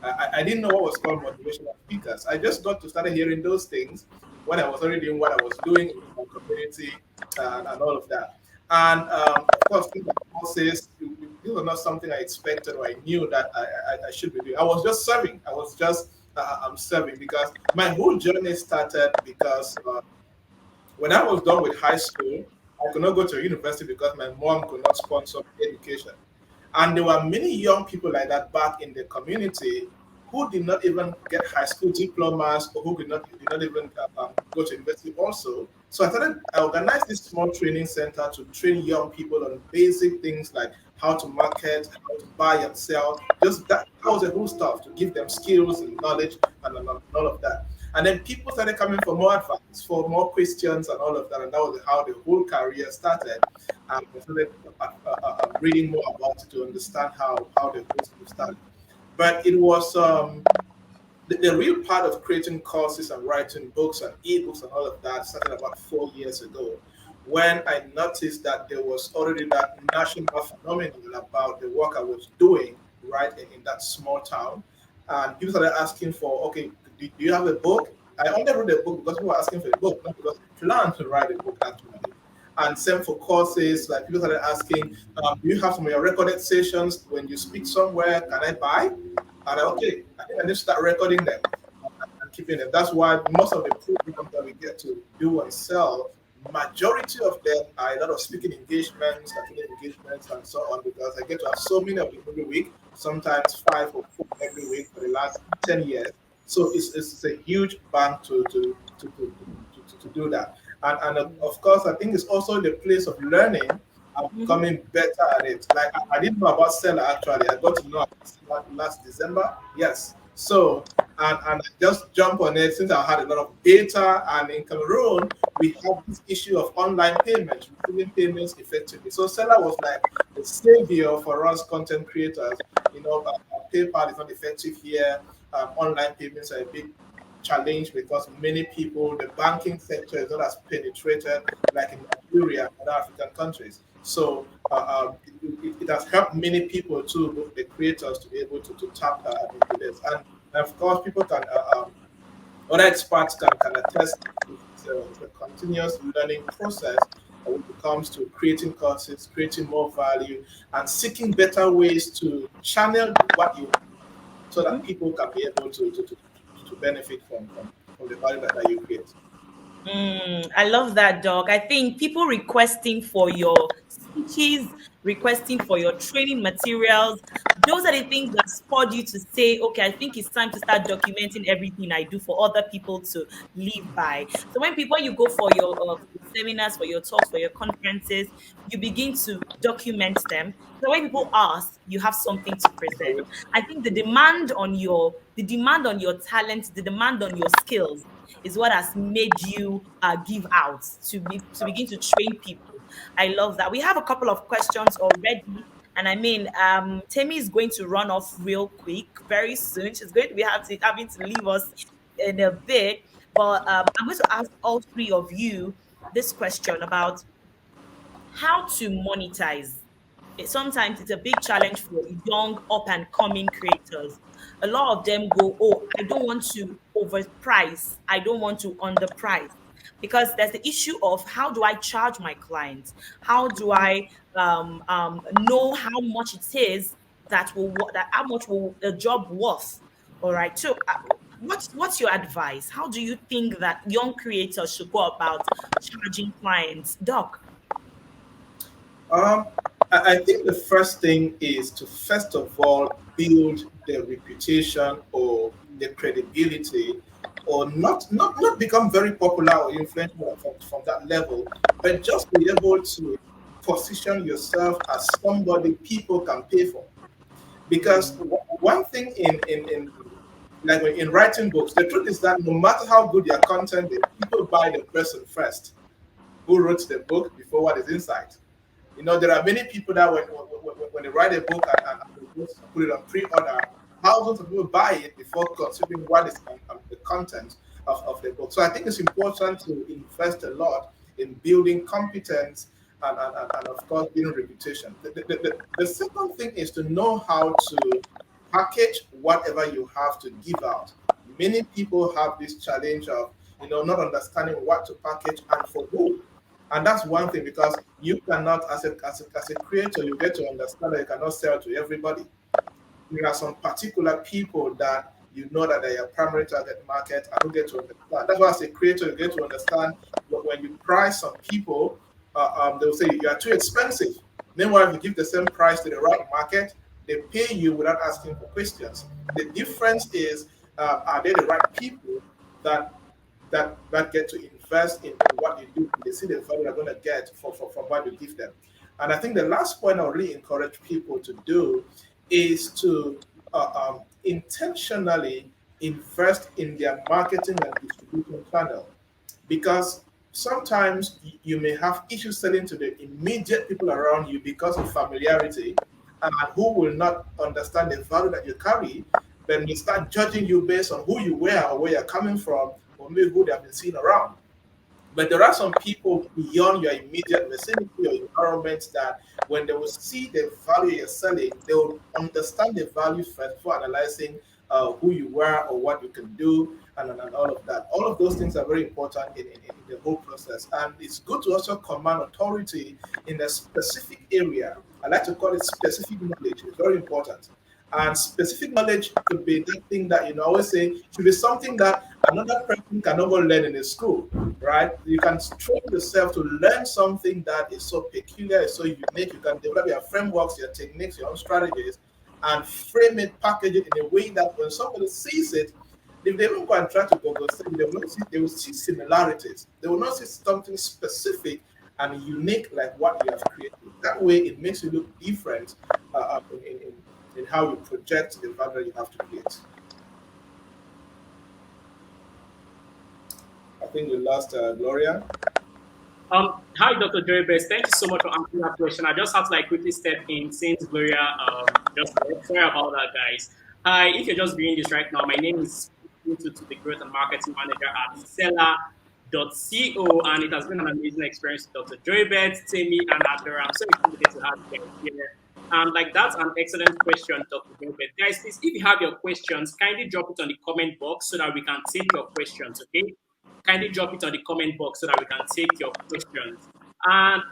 F: I didn't know what was called motivational speakers. I just got to start hearing those things when I was already doing what I was doing in my community and all of that. And of course, things like courses, these were not something I expected or I knew that I should be doing. I was just serving. I was just I'm serving because my whole journey started because when I was done with high school, I could not go to university because my mom could not sponsor education. And there were many young people like that back in the community who did not even get high school diplomas or who did not even go to university also. So I organized this small training center to train young people on basic things like how to market, how to buy and sell, just that was the whole stuff to give them skills and knowledge and all of that. And then people started coming for more advice, for more questions and all of that. And that was how the whole career started. I started reading more about it to understand how the whole thing started. But it was the real part of creating courses and writing books and ebooks and all of that started about 4 years ago when I noticed that there was already that national phenomenon about the work I was doing right in that small town. And people started asking for, okay, do you have a book? I only wrote a book because people were asking for a book, not because I planned to write a book actually. And same for courses, like people started asking, do you have some of your recorded sessions when you speak somewhere? Can I buy? And okay, I think I need to start recording them and keeping them. That's why most of the programs that we get to do and sell, majority of them are a lot of speaking engagements, academic engagements, and so on. Because I get to have so many of them every week, sometimes 5 or 4 every week for the last 10 years. So it's a huge bank to do that. And of course, I think it's also the place of learning. I'm
B: Mhm.
F: becoming better at it. Like I didn't know about Seller actually. I got to know about Seller last December. Yes. So and I just jump on it since I had a lot of data. And in Cameroon, we have this issue of online payments, receiving payments effectively. So Seller was like the savior for us content creators. PayPal is not effective here. Online payments are a big challenge because many people, the banking sector is not as penetrated like in Nigeria and other African countries. So it has helped many people too, both the creators, to be able to tap into this. And of course, people can, other experts can attest it's a continuous learning process when it comes to creating courses, creating more value, and seeking better ways to channel what you so that people can be able to benefit from the value that you create.
B: I love that, Doc. I think people requesting for your speeches, requesting for your training materials, those are the things that spurred you to say, okay, I think it's time to start documenting everything I do for other people to live by. So when you go for your seminars, for your talks, for your conferences, you begin to document them. So when people ask, you have something to present. I think the demand on your talent, the demand on your skills is what has made you give out to begin to train people. I love that. We have a couple of questions already. And I mean, Temi is going to run off real quick very soon. She's going to be having to leave us in a bit. But I'm going to ask all three of you this question about how to monetize. Sometimes it's a big challenge for young up and coming creators. A lot of them go, oh, I don't want to overprice, I don't want to underprice, because there's the issue of how do I charge my clients, how do I know how much it is that how much will a job worth. All right, so what's your advice? How do you think that young creators should go about charging clients, Doc?
F: Um, I think the first thing is to first of all build the reputation or the credibility, or not become very popular or influential from that level, but just be able to position yourself as somebody people can pay for. Because one thing in like in writing books, the truth is that no matter how good your content is, people buy the person first who wrote the book before what is inside. You know, there are many people that when they write a book and they just put it on pre-order, thousands of people buy it before considering what is the content of the book. So I think it's important to invest a lot in building competence and of course, building reputation. The second thing is to know how to package whatever you have to give out. Many people have this challenge of, not understanding what to package and for who. And that's one thing, because you cannot, as a creator, you get to understand that you cannot sell to everybody. There are some particular people that you know that they are primary target market and you get to understand. That's why as a creator, you get to understand that when you price some people, they'll say you are too expensive. Meanwhile, if you give the same price to the right market, they pay you without asking for questions. The difference is, are they the right people that that get to invest in what you do? They see the value they're going to get from what you give them. And I think the last point I really encourage people to do is to intentionally invest in their marketing and distribution channel, because sometimes you may have issues selling to the immediate people around you because of familiarity, and who will not understand the value that you carry, then they start judging you based on who you were or where you're coming from, or maybe who they have been seen around. But there are some people beyond your immediate vicinity or environment that when they will see the value you're selling, they will understand the value first before analyzing who you were or what you can do, and all of that. All of those things are very important in the whole process. And it's good to also command authority in a specific area. I like to call it specific knowledge. It's very important. And specific knowledge could be that thing that, I always say, should be something that another person cannot go learn in a school, right? You can train yourself to learn something that is so peculiar, is so unique. You can develop your frameworks, your techniques, your own strategies, and frame it, package it in a way that when somebody sees it, if they don't go and try to Google study, they will see similarities. They will not see something specific and unique like what you have created. That way, it makes you look different in how you project the value you have to create. I think we lost Gloria.
A: Hi, Dr. Joybert. Thank you so much for answering that question. I just have to quickly step in since Gloria just left. Sorry about that, guys. Hi, if you're just viewing this right now, my name is to the Growth and Marketing Manager at Seller.co, and it has been an amazing experience with Dr. Joybert, Temi, and Adora. I'm so excited to have you here. That's an excellent question, Dr. Joybert. Guys, please, if you have your questions, kindly drop it on the comment box so that we can take your questions, okay? Kindly drop it on the comment box so that we can take your questions. And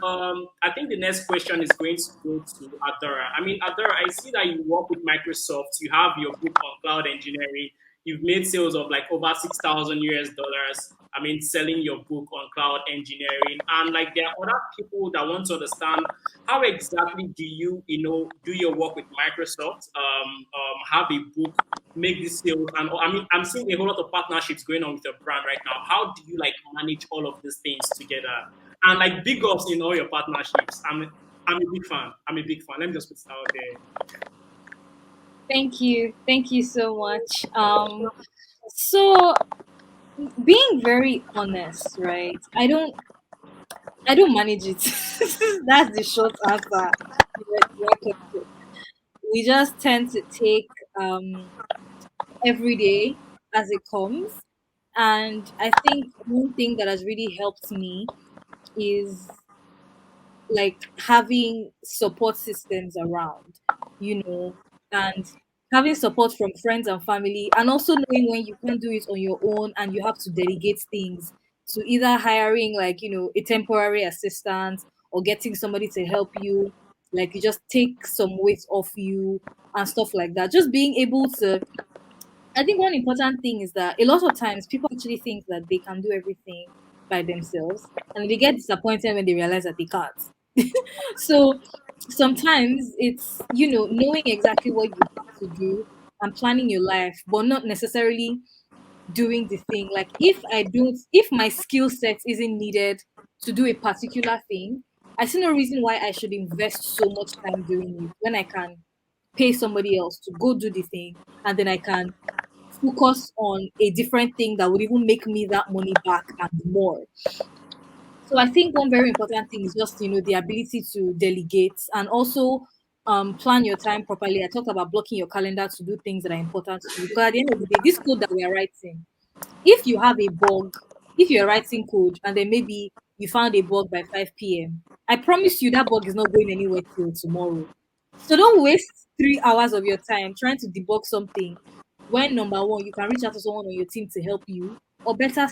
A: I think the next question is going to go to Adora. I mean, Adora, I see that you work with Microsoft. You have your book on cloud engineering. you've made sales of like over 6,000 US dollars. I mean, selling your book on cloud engineering, and like there are other people that want to understand how exactly do you, do your work with Microsoft, have a book, make this sales, and I mean, I'm seeing a whole lot of partnerships going on with your brand right now. How do you like manage all of these things together? And like big ups in all your partnerships. I'm a big fan. I'm a big fan. Let me just put it out there.
C: Thank you so much. So being very honest, right? I don't manage it. That's the short answer. We just tend to take every day as it comes. And I think one thing that has really helped me is like having support systems around, you know, and having support from friends and family, and also knowing when you can't do it on your own and you have to delegate things to either hiring, like, a temporary assistant, or getting somebody to help you, like you just take some weight off you and stuff like that. Just being able to, I think one important thing is that a lot of times people actually think that they can do everything by themselves, and they get disappointed when they realize that they can't. So sometimes it's, knowing exactly what you have to do and planning your life, but not necessarily doing the thing. Like if my skill set isn't needed to do a particular thing, I see no reason why I should invest so much time doing it when I can pay somebody else to go do the thing, and then I can focus on a different thing that would even make me that money back and more. So I think one very important thing is just, the ability to delegate, and also plan your time properly. I talked about blocking your calendar to do things that are important to you. Because at the end of the day, this code that we are writing, if you have a bug, if you're writing code and then maybe you found a bug by 5 p.m., I promise you that bug is not going anywhere till tomorrow. So don't waste 3 hours of your time trying to debug something when, number one, you can reach out to someone on your team to help you, or better,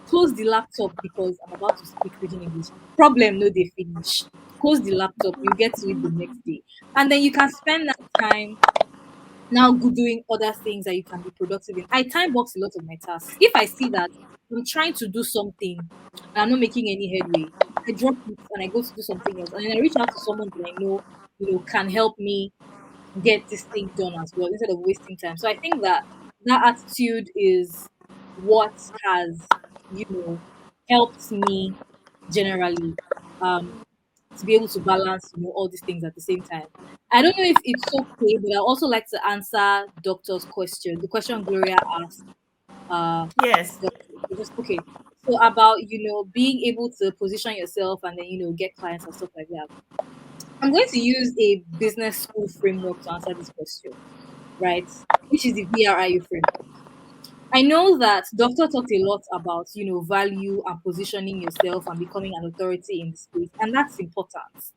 C: close the laptop, because I'm about to speak pidgin English. Problem no they finish. Close the laptop, you get to it the next day. And then you can spend that time now doing other things that you can be productive in. I time box a lot of my tasks. If I see that I'm trying to do something and I'm not making any headway, I drop it and I go to do something else. And then I reach out to someone that I know, can help me get this thing done as well, instead of wasting time. So I think that that attitude is what has, helped me generally, um, to be able to balance, all these things at the same time. I don't know if it's okay, but I also like to answer Doctor's question, the question Gloria asked.
B: Yes.
C: Just okay. So about, being able to position yourself and then, get clients and stuff like that. I'm going to use a business school framework to answer this question, right? Which is the VRIU framework. I know that Doctor talked a lot about, value and positioning yourself and becoming an authority in the space, and that's important,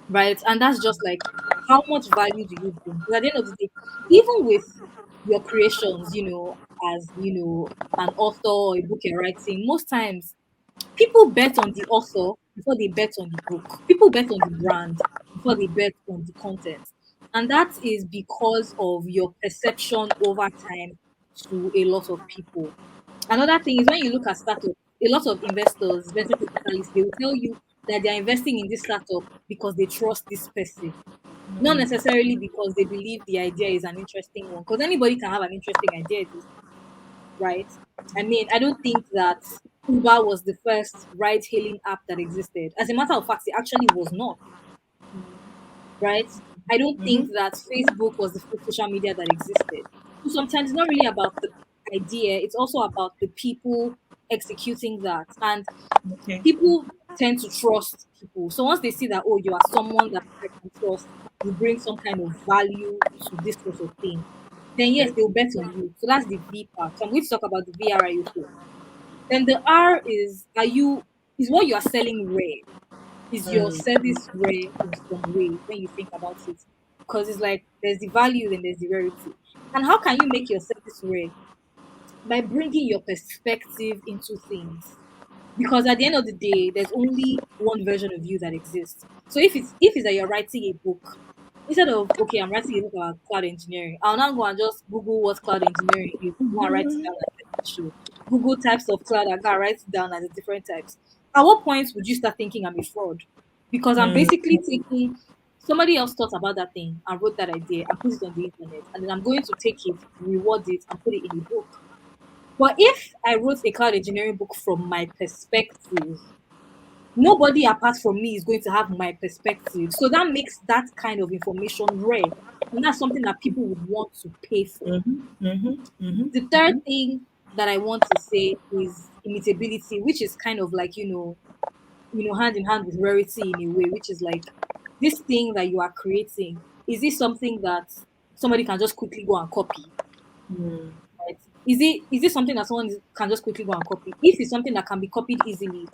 C: right? And that's just like, how much value do you bring? Because at the end of the day, even with your creations, as an author or a book you're writing, most times people bet on the author before they bet on the book. People bet on the brand before they bet on the content. And that is because of your perception over time to a lot of people. Another thing is when you look at startups, a lot of investors, venture capitalists, they will tell you that they're investing in this startup because they trust this person, not necessarily because they believe the idea is an interesting one. Because anybody can have an interesting idea, right? I mean, I don't think that Uber was the first ride hailing app that existed. As a matter of fact, it actually was not, right? I don't think that Facebook was the first social media that existed. So sometimes it's not really about the idea, it's also about the people executing that. And
B: Okay.
C: people tend to trust people. So once they see that, oh, you are someone that I can trust, you bring some kind of value to this sort of thing, then yes, they'll bet on you. So that's the V part. So I'm going to talk about the VRIU first. Then the R is what you are selling rare. Is your service rare in some way when you think about it? Because it's like there's the value, then there's the rarity. And how can you make your service rare? By bringing your perspective into things. Because at the end of the day, there's only one version of you that exists. So if it's that you're writing a book, instead of okay, I'm writing a book about cloud engineering, I'll now go and just Google what cloud engineering is, go and write it down as a show. Google types of cloud and go and write it down as the different types. At what point would you start thinking I'm a fraud? Because I'm
B: Mm.
C: basically taking somebody else thought about that thing and wrote that idea and put it on the internet, and then I'm going to take it, reward it, and put it in a book. But if I wrote a cloud engineering book from my perspective, nobody apart from me is going to have my perspective. So that makes that kind of information rare. And that's something that people would want to pay for.
B: Mm-hmm. Mm-hmm.
C: The
B: Mm-hmm.
C: third thing that I want to say is imitability, which is kind of like, hand in hand with rarity in a way, which is like this thing that you are creating. Is this something that somebody can just quickly go and copy?
B: Mm.
C: Right? Is it something that someone can just quickly go and copy? If it's something that can be copied easily,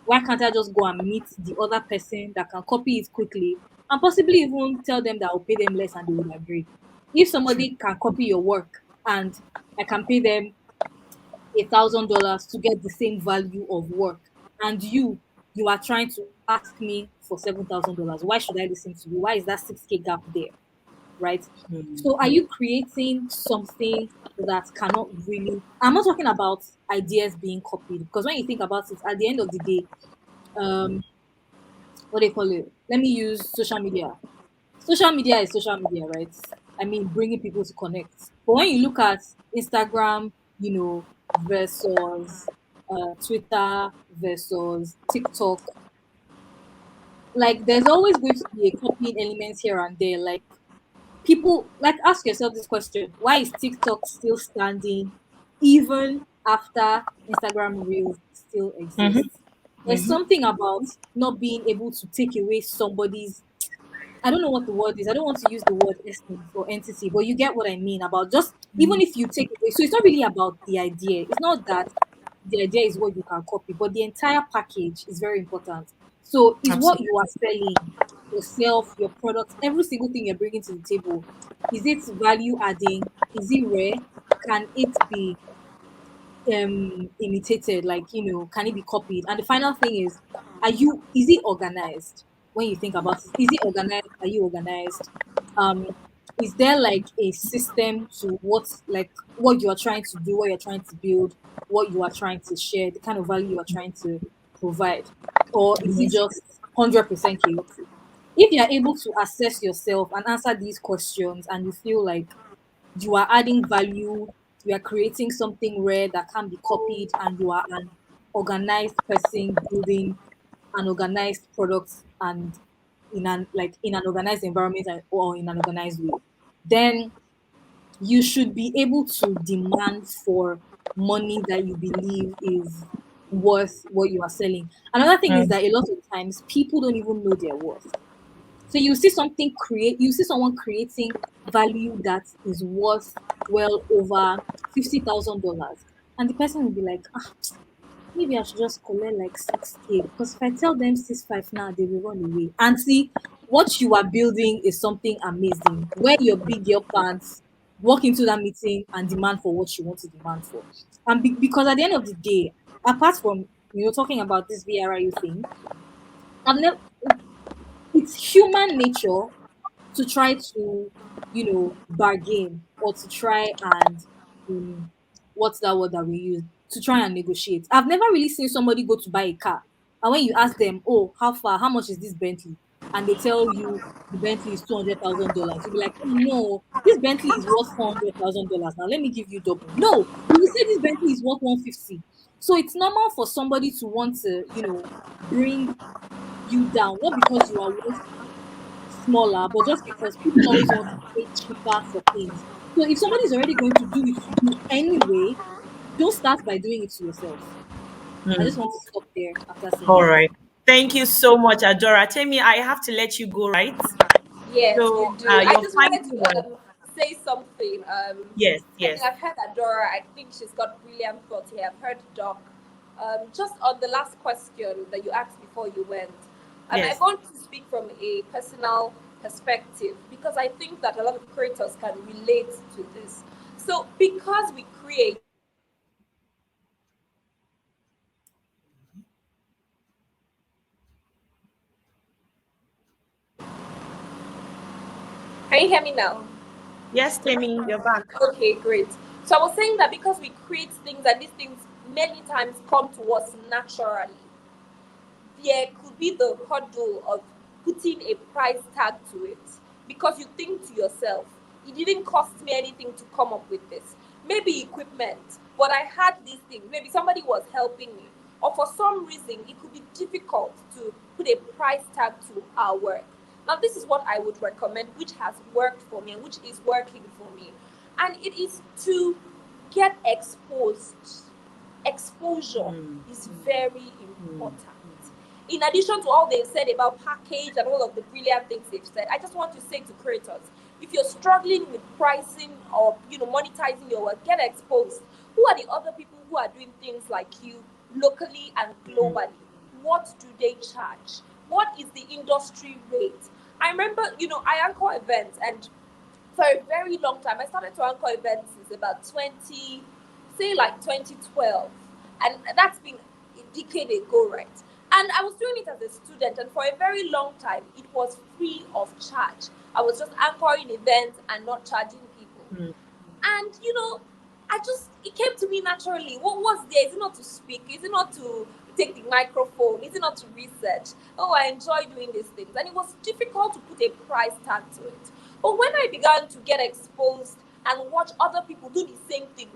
C: why can't I just go and meet the other person that can copy it quickly and possibly even tell them that I'll pay them less and they would agree? If somebody can copy your work and I can pay them $1,000 to get the same value of work, and you are trying to ask me for $7,000, why should I listen to you? Why is that 6K gap there? Right? So are you creating something that cannot really, I'm not talking about ideas being copied, because when you think about it, at the end of the day, um what do you call it? Let me use social media. Social media is social media, right? I mean, bringing people to connect. But when you look at Instagram, versus Twitter versus TikTok, like there's always going to be a copying element here and there. Like people, like ask yourself this question: why is TikTok still standing even after Instagram Reels still
B: Mm-hmm.
C: exists? There's something about not being able to take away somebody's, I don't know what the word is. I don't want to use the word essence or entity, but you get what I mean about just even if you take away. So it's not really about the idea. It's not that the idea is what you can copy, but the entire package is very important. So is what
B: Absolutely.
C: you are selling, yourself, your products, every single thing you're bringing to the table, is it value adding? Is it rare? Can it be imitated, like, can it be copied? And the final thing is it organized? When you think about it, is it organized? Are you organized? um is there like a system to what you are trying to do, what you're trying to build, what you are trying to share, the kind of value you are trying to provide? Or is it just 100% chaotic? If you are able to assess yourself and answer these questions, and you feel like you are adding value, you are creating something rare that can be copied, and you are an organized person building an organized product, and in an organized environment, or in an organized way, then you should be able to demand for money that you believe is worth what you are selling. Another thing is
B: Mm.
C: that a lot of times people don't even know their worth. So you see someone creating value that is worth well over $50,000. And the person will be like, maybe I should just collect like 6K, because if I tell them 6.5 now, they will run away. And see, what you are building is something amazing. Wear your big girl pants, walk into that meeting and demand for what you want to demand for. And because at the end of the day, apart from talking about this VRIU thing, I've never it's human nature to try to, bargain, or to try and, what's that word that we use? To try and negotiate. I've never really seen somebody go to buy a car. And when you ask them, oh, how far, how much is this Bentley? And they tell you the Bentley is $200,000. You'll be like, oh no, this Bentley is worth $400,000. Now let me give you double. No, you will say this Bentley is worth 150. So it's normal for somebody to want to, bring you down, not because you are worth smaller, but just because people always want to pay cheaper for things. So if somebody is already going to do it to you anyway, don't start by doing it to yourself. I just
B: Mm.
C: want to stop there after saying
B: All
C: that.
B: right. Thank you so much, Adora. Temi, I have to let you go, right?
E: Yes, you
B: So
E: do. I
B: your
E: just wanted
B: final one.
E: to say something.
B: Yes,
E: I think
B: yes,
E: I've heard Adora. I think she's got brilliant thoughts here. I've heard Doc. Just on the last question that you asked before you went, I
B: yes.
E: want to speak from a personal perspective, because I think that a lot of creators can relate to this. So, because we create, Can you hear me now?
B: Yes, Temi, you're back.
E: Okay, great. So I was saying that because we create things and these things many times come to us naturally, there could be the hurdle of putting a price tag to it because you think to yourself, it didn't cost me anything to come up with this. Maybe equipment, but I had these things. Maybe somebody was helping me, or for some reason, it could be difficult to put a price tag to our work. Now, this is what I would recommend, which has worked for me and which is working for me, and it is to get exposed. Exposure is very important. In addition to all they've said about package and all of the brilliant things they've said, I just want to say to creators, if you're struggling with pricing or monetizing your work, get exposed. Who are the other people who are doing things like you locally and globally? What do they charge? What is the industry rate? I remember, I anchor events, and for a very long time, I started to anchor events since about 2012, and that's been a decade ago, right? And I was doing it as a student, and for a very long time, it was free of charge. I was just anchoring events and not charging people. And it came to me naturally. What was there? Is it not to speak? Is it not to take the microphone? Is it not to research? Oh, I enjoy doing these things. And it was difficult to put a price tag to it. But when I began to get exposed and watch other people do the same thing,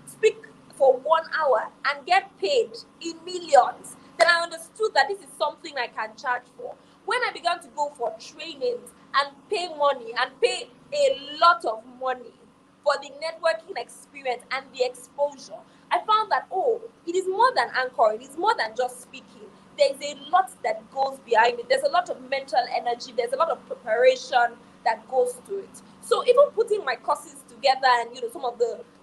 E: speak for 1 hour and get paid in millions, then I understood that this is something I can charge for. When I began to go for trainings and pay money and pay a lot of money for the networking experience and the exposure, I found that, it is more than anchoring, it's more than just speaking. There's a lot that goes behind it. There's a lot of mental energy, there's a lot of preparation that goes to it. So even putting my courses together and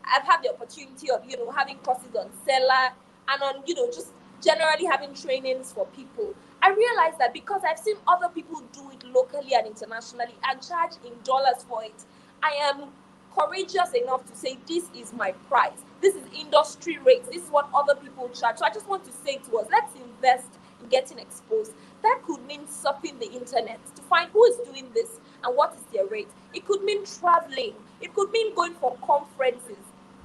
E: I've had the opportunity of having courses on seller and on just generally having trainings for people. I realized that because I've seen other people do it locally and internationally and charge in dollars for it, I am courageous enough to say this is my price. This is industry rates. This is what other people charge. So I just want to say to us, let's invest in getting exposed. That could mean surfing the internet to find who is doing this and what is their rate. It could mean traveling. It could mean going for conferences.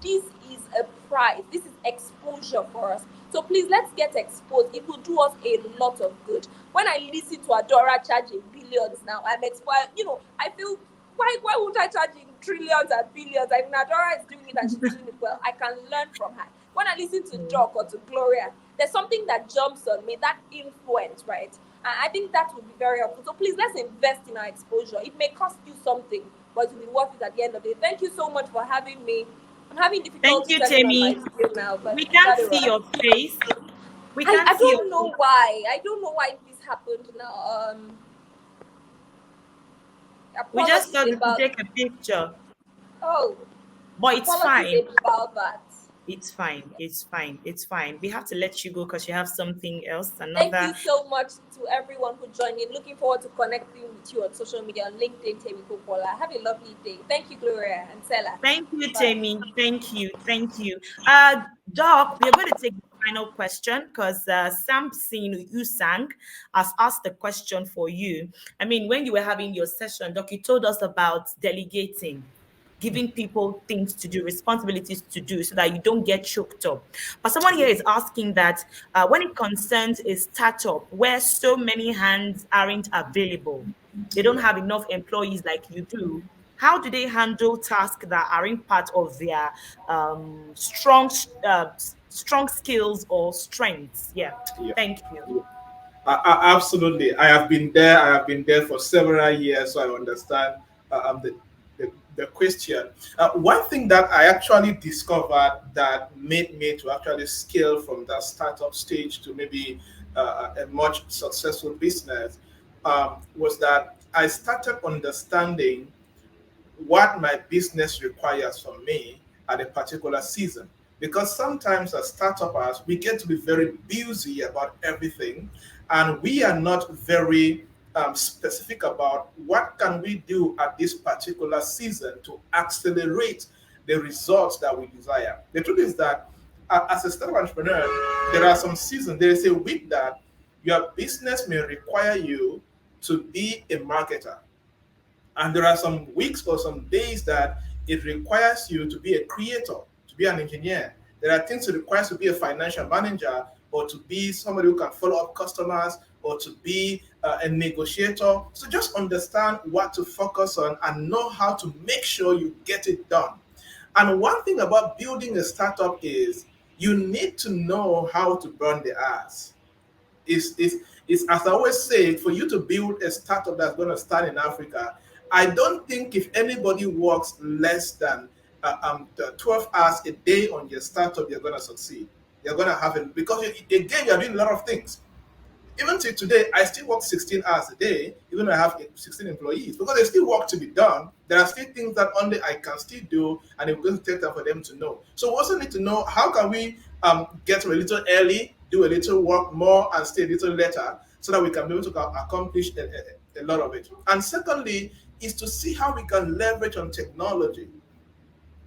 E: This is a prize. This is exposure for us. So please, let's get exposed. It will do us a lot of good. When I listen to Adora charging billions now, I'm expired. I feel, why would I charge in trillions and billions? I mean, Adora is doing it and she's doing it well. I can learn from her. When I listen to Doc or to Gloria, there's something that jumps on me, that influence, right? And I think that would be very helpful. So please, let's invest in our exposure. It may cost you something, but it will be worth it at the end of the day. Thank you so much for having me. I'm having
B: Thank
E: difficulty
B: you,
E: turning on my
B: Temi.
E: screen now, but
B: We can't
E: that's
B: see
E: all
B: your
E: right.
B: face. We
E: I,
B: can't
E: I
B: see your
E: don't know
B: face.
E: why. I don't know why this happened now.
B: We just
E: Apologies
B: thought we could
E: about.
B: take a picture,
E: Oh,
B: but it's
E: apologies
B: fine.
E: about that.
B: It's fine. It's fine. It's fine. We have to let you go because you have something else.
E: Thank
B: Another.
E: you so much to everyone who joined in. Looking forward to connecting with you on social media on LinkedIn, Temi Popoola. Have a lovely day. Thank you, Gloria and Sela.
B: Thank you,
E: Bye.
B: Jamie. Thank you. Thank you. Doc, we are going to take the final question because Samson Usang has asked the question for you. I mean, when you were having your session, Doc, you told us about delegating, giving people things to do, responsibilities to do, so that you don't get choked up. But someone here is asking that when it concerns a startup where so many hands aren't available, they don't have enough employees like you do, how do they handle tasks that aren't part of their strong skills or strengths? Yeah,
F: Yeah.
B: thank you.
F: Absolutely. I have been there. I have been there for several years, so I understand the question. One thing that I actually discovered that made me to actually scale from that startup stage to maybe a much successful business was that I started understanding what my business requires from me at a particular season. Because sometimes as startups, we get to be very busy about everything, and we are not very specific about what can we do at this particular season to accelerate the results that we desire. The truth is that as a startup entrepreneur, there are some seasons. There is a week that your business may require you to be a marketer, And there are some weeks or some days that it requires you to be a creator, to be an engineer. There are things it requires to be a financial manager, or to be somebody who can follow up customers, or to be a negotiator. So just understand what to focus on and know how to make sure you get it done. And one thing about building a startup is you need to know how to burn the ass. Is as I always say, for you to build a startup that's going to start in Africa, I don't think if anybody works less than 12 hours a day on your startup, you're going to succeed. You're going to have it because again, you're doing a lot of things. Even till today, I still work 16 hours a day, even though I have 16 employees, because there's still work to be done. There are still things that only I can still do, and it's going to take time for them to know. So we also need to know how can we get a little early, do a little work more, and stay a little later, so that we can be able to accomplish a lot of it. And secondly, is to see how we can leverage on technology.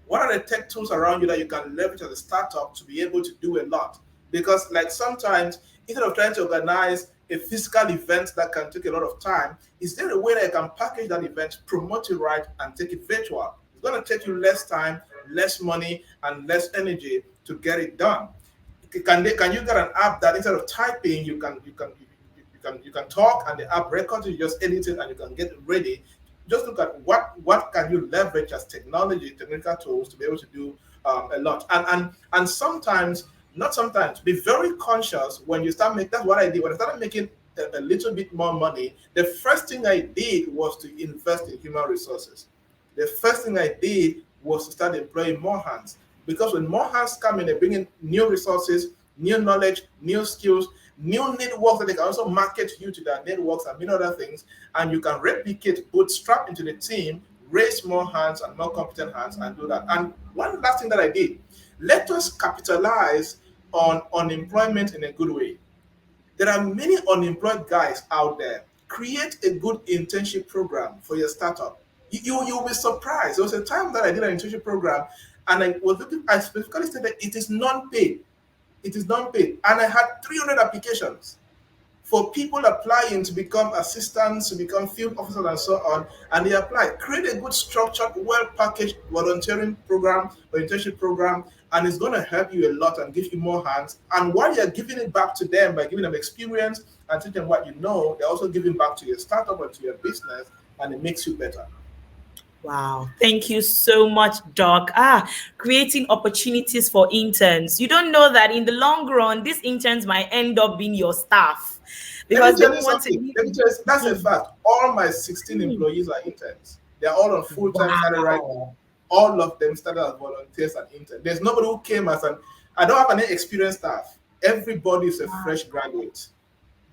F: What are the tech tools around you that you can leverage as a startup to be able to do a lot? Because like sometimes instead of trying to organize a physical event that can take a lot of time, is there a way that I can package that event, promote it right, and take it virtual? It's going to take you less time, less money, and less energy to get it done. Can you get an app that instead of typing, you can talk, and the app records you, just edit it, and you can get it ready. Just look at what can you leverage as technology, technical tools to be able to do a lot. And sometimes, not sometimes, be very conscious when you start making. That's what I did when I started making a little bit more money. The first thing I did was to invest in human resources. The first thing I did was to start employing more hands. Because when more hands come in, they bring in new resources, new knowledge, new skills, new networks that they can also market you to their networks and many other things. And you can replicate, bootstrap into the team, raise more hands and more competent hands and do that. And one last thing that I did, let us capitalize on unemployment in a good way. There are many unemployed guys out there. Create a good internship program for your startup. You'll be surprised. There was a time that I did an internship program, and I was looking. I specifically said that it is non-paid. It is non-paid, and I had 300 applications for people applying to become assistants, to become field officers, and so on. And they apply. Create a good, structured, well-packaged volunteering program or internship program, and it's going to help you a lot and give you more hands. And while you're giving it back to them by giving them experience and teaching them what you know, they're also giving back to your startup and to your business, and it makes you better.
B: Wow. Thank you so much, Doc. Creating opportunities for interns. You don't know that in the long run, these interns might end up being your staff
F: Let me
B: because they
F: tell you
B: will want to
F: something.
B: leave.
F: Let me tell you, that's a
B: Mm.
F: fact. All my 16
B: Mm.
F: employees are interns. They're all on full-time salary right
B: Wow.
F: now. All of them started as volunteers and interns. There's nobody who came as an. I don't have any experienced staff. Everybody is a fresh graduate.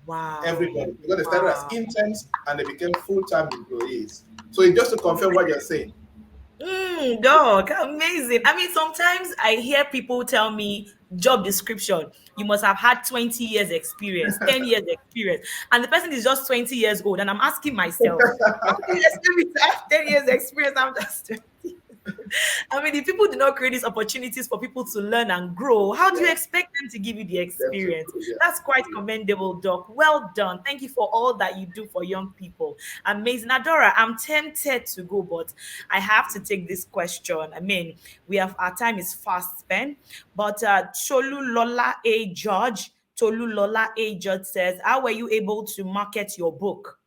B: Wow.
F: Everybody, because they started as
B: Wow.
F: interns and they became full-time employees. So it's just to confirm what you're saying.
B: Doc, amazing. I mean, sometimes I hear people tell me job description, you must have had 20 years experience, 10 years experience, and the person is just 20 years old. And I'm asking myself, how do you expect me to have 10 years experience? I'm just 20. I mean, if people do not create these opportunities for people to learn and grow, how do you
F: Yeah,
B: expect them to give you the
F: that's so
B: experience?
F: true. Yeah.
B: That's quite commendable, Doc. Well done. Thank you for all that you do for young people. Amazing. Adora, I'm tempted to go, but I have to take this question. I mean, we have our time is fast spent, but Cholu Lola A. George, Tolu Lola A. George says, how were you able to market your book?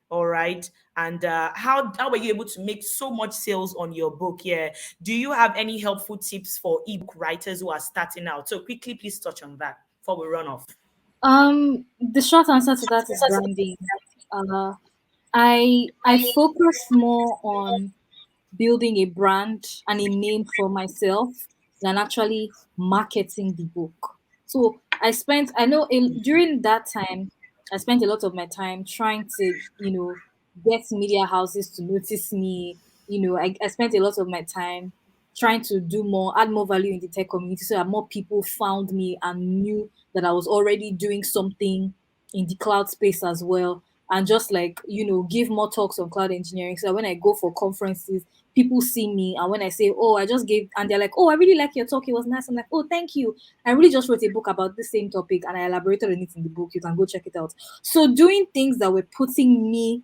B: All right. And how were you able to make so much sales on your book? Yeah. Do you have any helpful tips for ebook writers who are starting out? So quickly, please touch on that before we run off.
C: The short answer to that is branding. Uh, I focus more on building a brand and a name for myself than actually marketing the book. So I know during that time, I spent a lot of my time trying to, get media houses to notice me. I spent a lot of my time trying to add more value in the tech community so that more people found me and knew that I was already doing something in the cloud space as well. And just like, give more talks on cloud engineering so that when I go for conferences, people see me. And when I say, oh, I just gave, and they're like, oh, I really like your talk. It was nice. I'm like, oh, thank you. I really just wrote a book about the same topic and I elaborated on it in the book. You can go check it out. So doing things that were putting me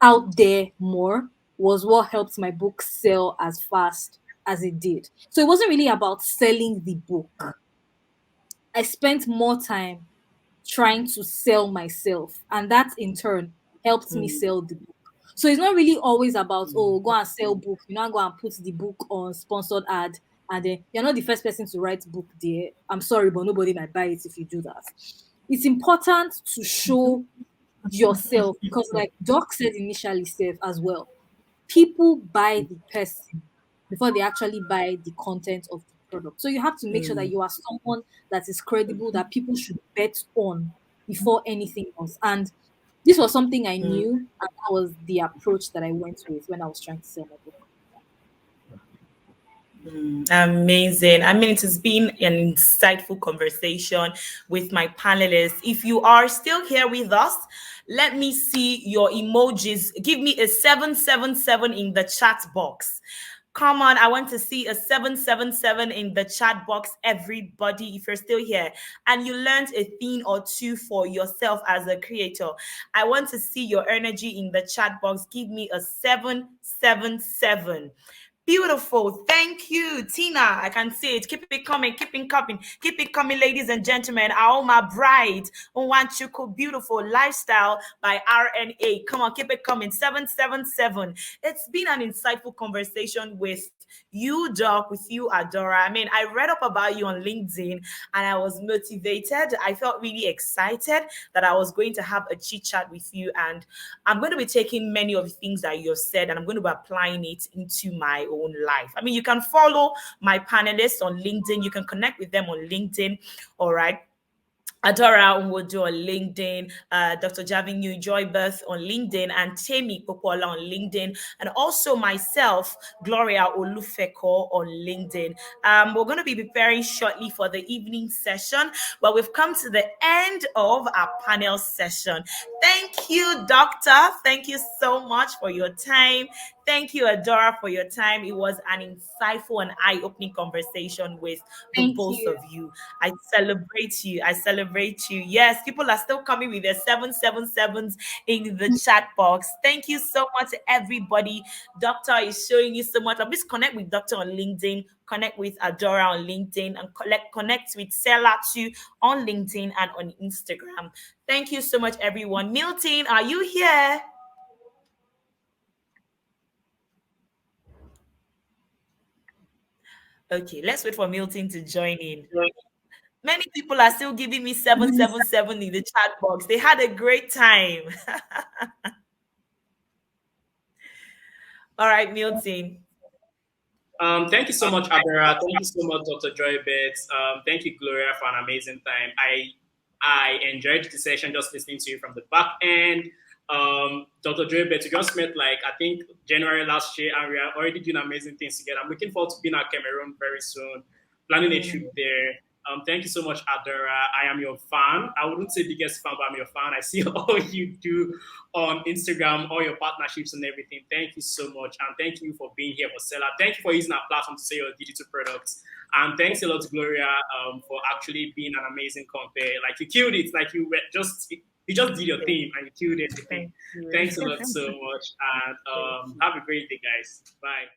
C: out there more was what helped my book sell as fast as it did. So it wasn't really about selling the book. I spent more time trying to sell myself, and that in turn helped me sell the book. So it's not really always about, oh, go and sell book. You know, go and put the book on sponsored ad, and then you're not the first person to write book there. I'm sorry, but nobody might buy it if you do that. It's important to show yourself because, like Doc said initially, self as well, people buy the person before they actually buy the content of the product. So you have to make sure that you are someone that is credible, that people should bet on before anything else. And this was something I knew, and that was the approach that I went with when I was trying to sell my book.
B: Amazing. I mean, it has been an insightful conversation with my panelists. If you are still here with us, let me see your emojis. Give me a 777 in the chat box. Come on, I want to see a 777 in the chat box, everybody, if you're still here and you learned a thing or two for yourself as a creator. I want to see your energy in the chat box. Give me a 777. Beautiful. Thank you, Tina. I can see it. Keep it coming. Keep it coming. Keep it coming, ladies and gentlemen. Aoma Bride. Unwanchuku. Beautiful Lifestyle by RNA. Come on, keep it coming. 777. It's been an insightful conversation with you, Doc, with you, Adora. I mean, I read up about you on LinkedIn and I was motivated. I felt really excited that I was going to have a chit chat with you. And I'm going to be taking many of the things that you've said and I'm going to be applying it into my own life. I mean, you can follow my panelists on LinkedIn. You can connect with them on LinkedIn. All right. Adora Nwodo on LinkedIn, Dr. Javnyuy Joybert on LinkedIn, and Temi Popoola on LinkedIn, and also myself, Gloria Olufeko on LinkedIn. We're going to be preparing shortly for the evening session, but we've come to the end of our panel session. Thank you, Doctor. Thank you so much for your time. Thank you, Adora, for your time. It was an insightful and eye-opening conversation with the
C: Thank
B: both
C: you.
B: of you. I celebrate you. I celebrate you. Yes, people are still coming with their 777s in the chat box. Thank you so much, everybody. Doctor is showing you so much. Please connect with Doctor on LinkedIn. Connect with Adora on LinkedIn and connect with Sela too on LinkedIn and on Instagram. Thank you so much, everyone. Milton, are you here? Okay, let's wait for Milton to join in. Many people are still giving me 777 in the chat box. They had a great time. All right, Milton.
A: Thank you so much, Adora. Thank you so much, Dr. Joybert. Thank you, Gloria, for an amazing time. I enjoyed the session just listening to you from the back end. Dr. Joybert, we just met like I think January last year, and we are already doing amazing things together. I'm looking forward to being at Cameroon very soon, planning a trip there. Thank you so much, Adora. I am your fan. I wouldn't say biggest fan, but I'm your fan. I see all you do on Instagram, all your partnerships and everything. Thank you so much. And thank you for being here for Seller. Thank you for using our platform to sell your digital products. And thanks a lot to Gloria for actually being an amazing compare. Like you killed it. Like you just did your thing and you killed everything. Thanks a lot so much. And have a great day, guys. Bye.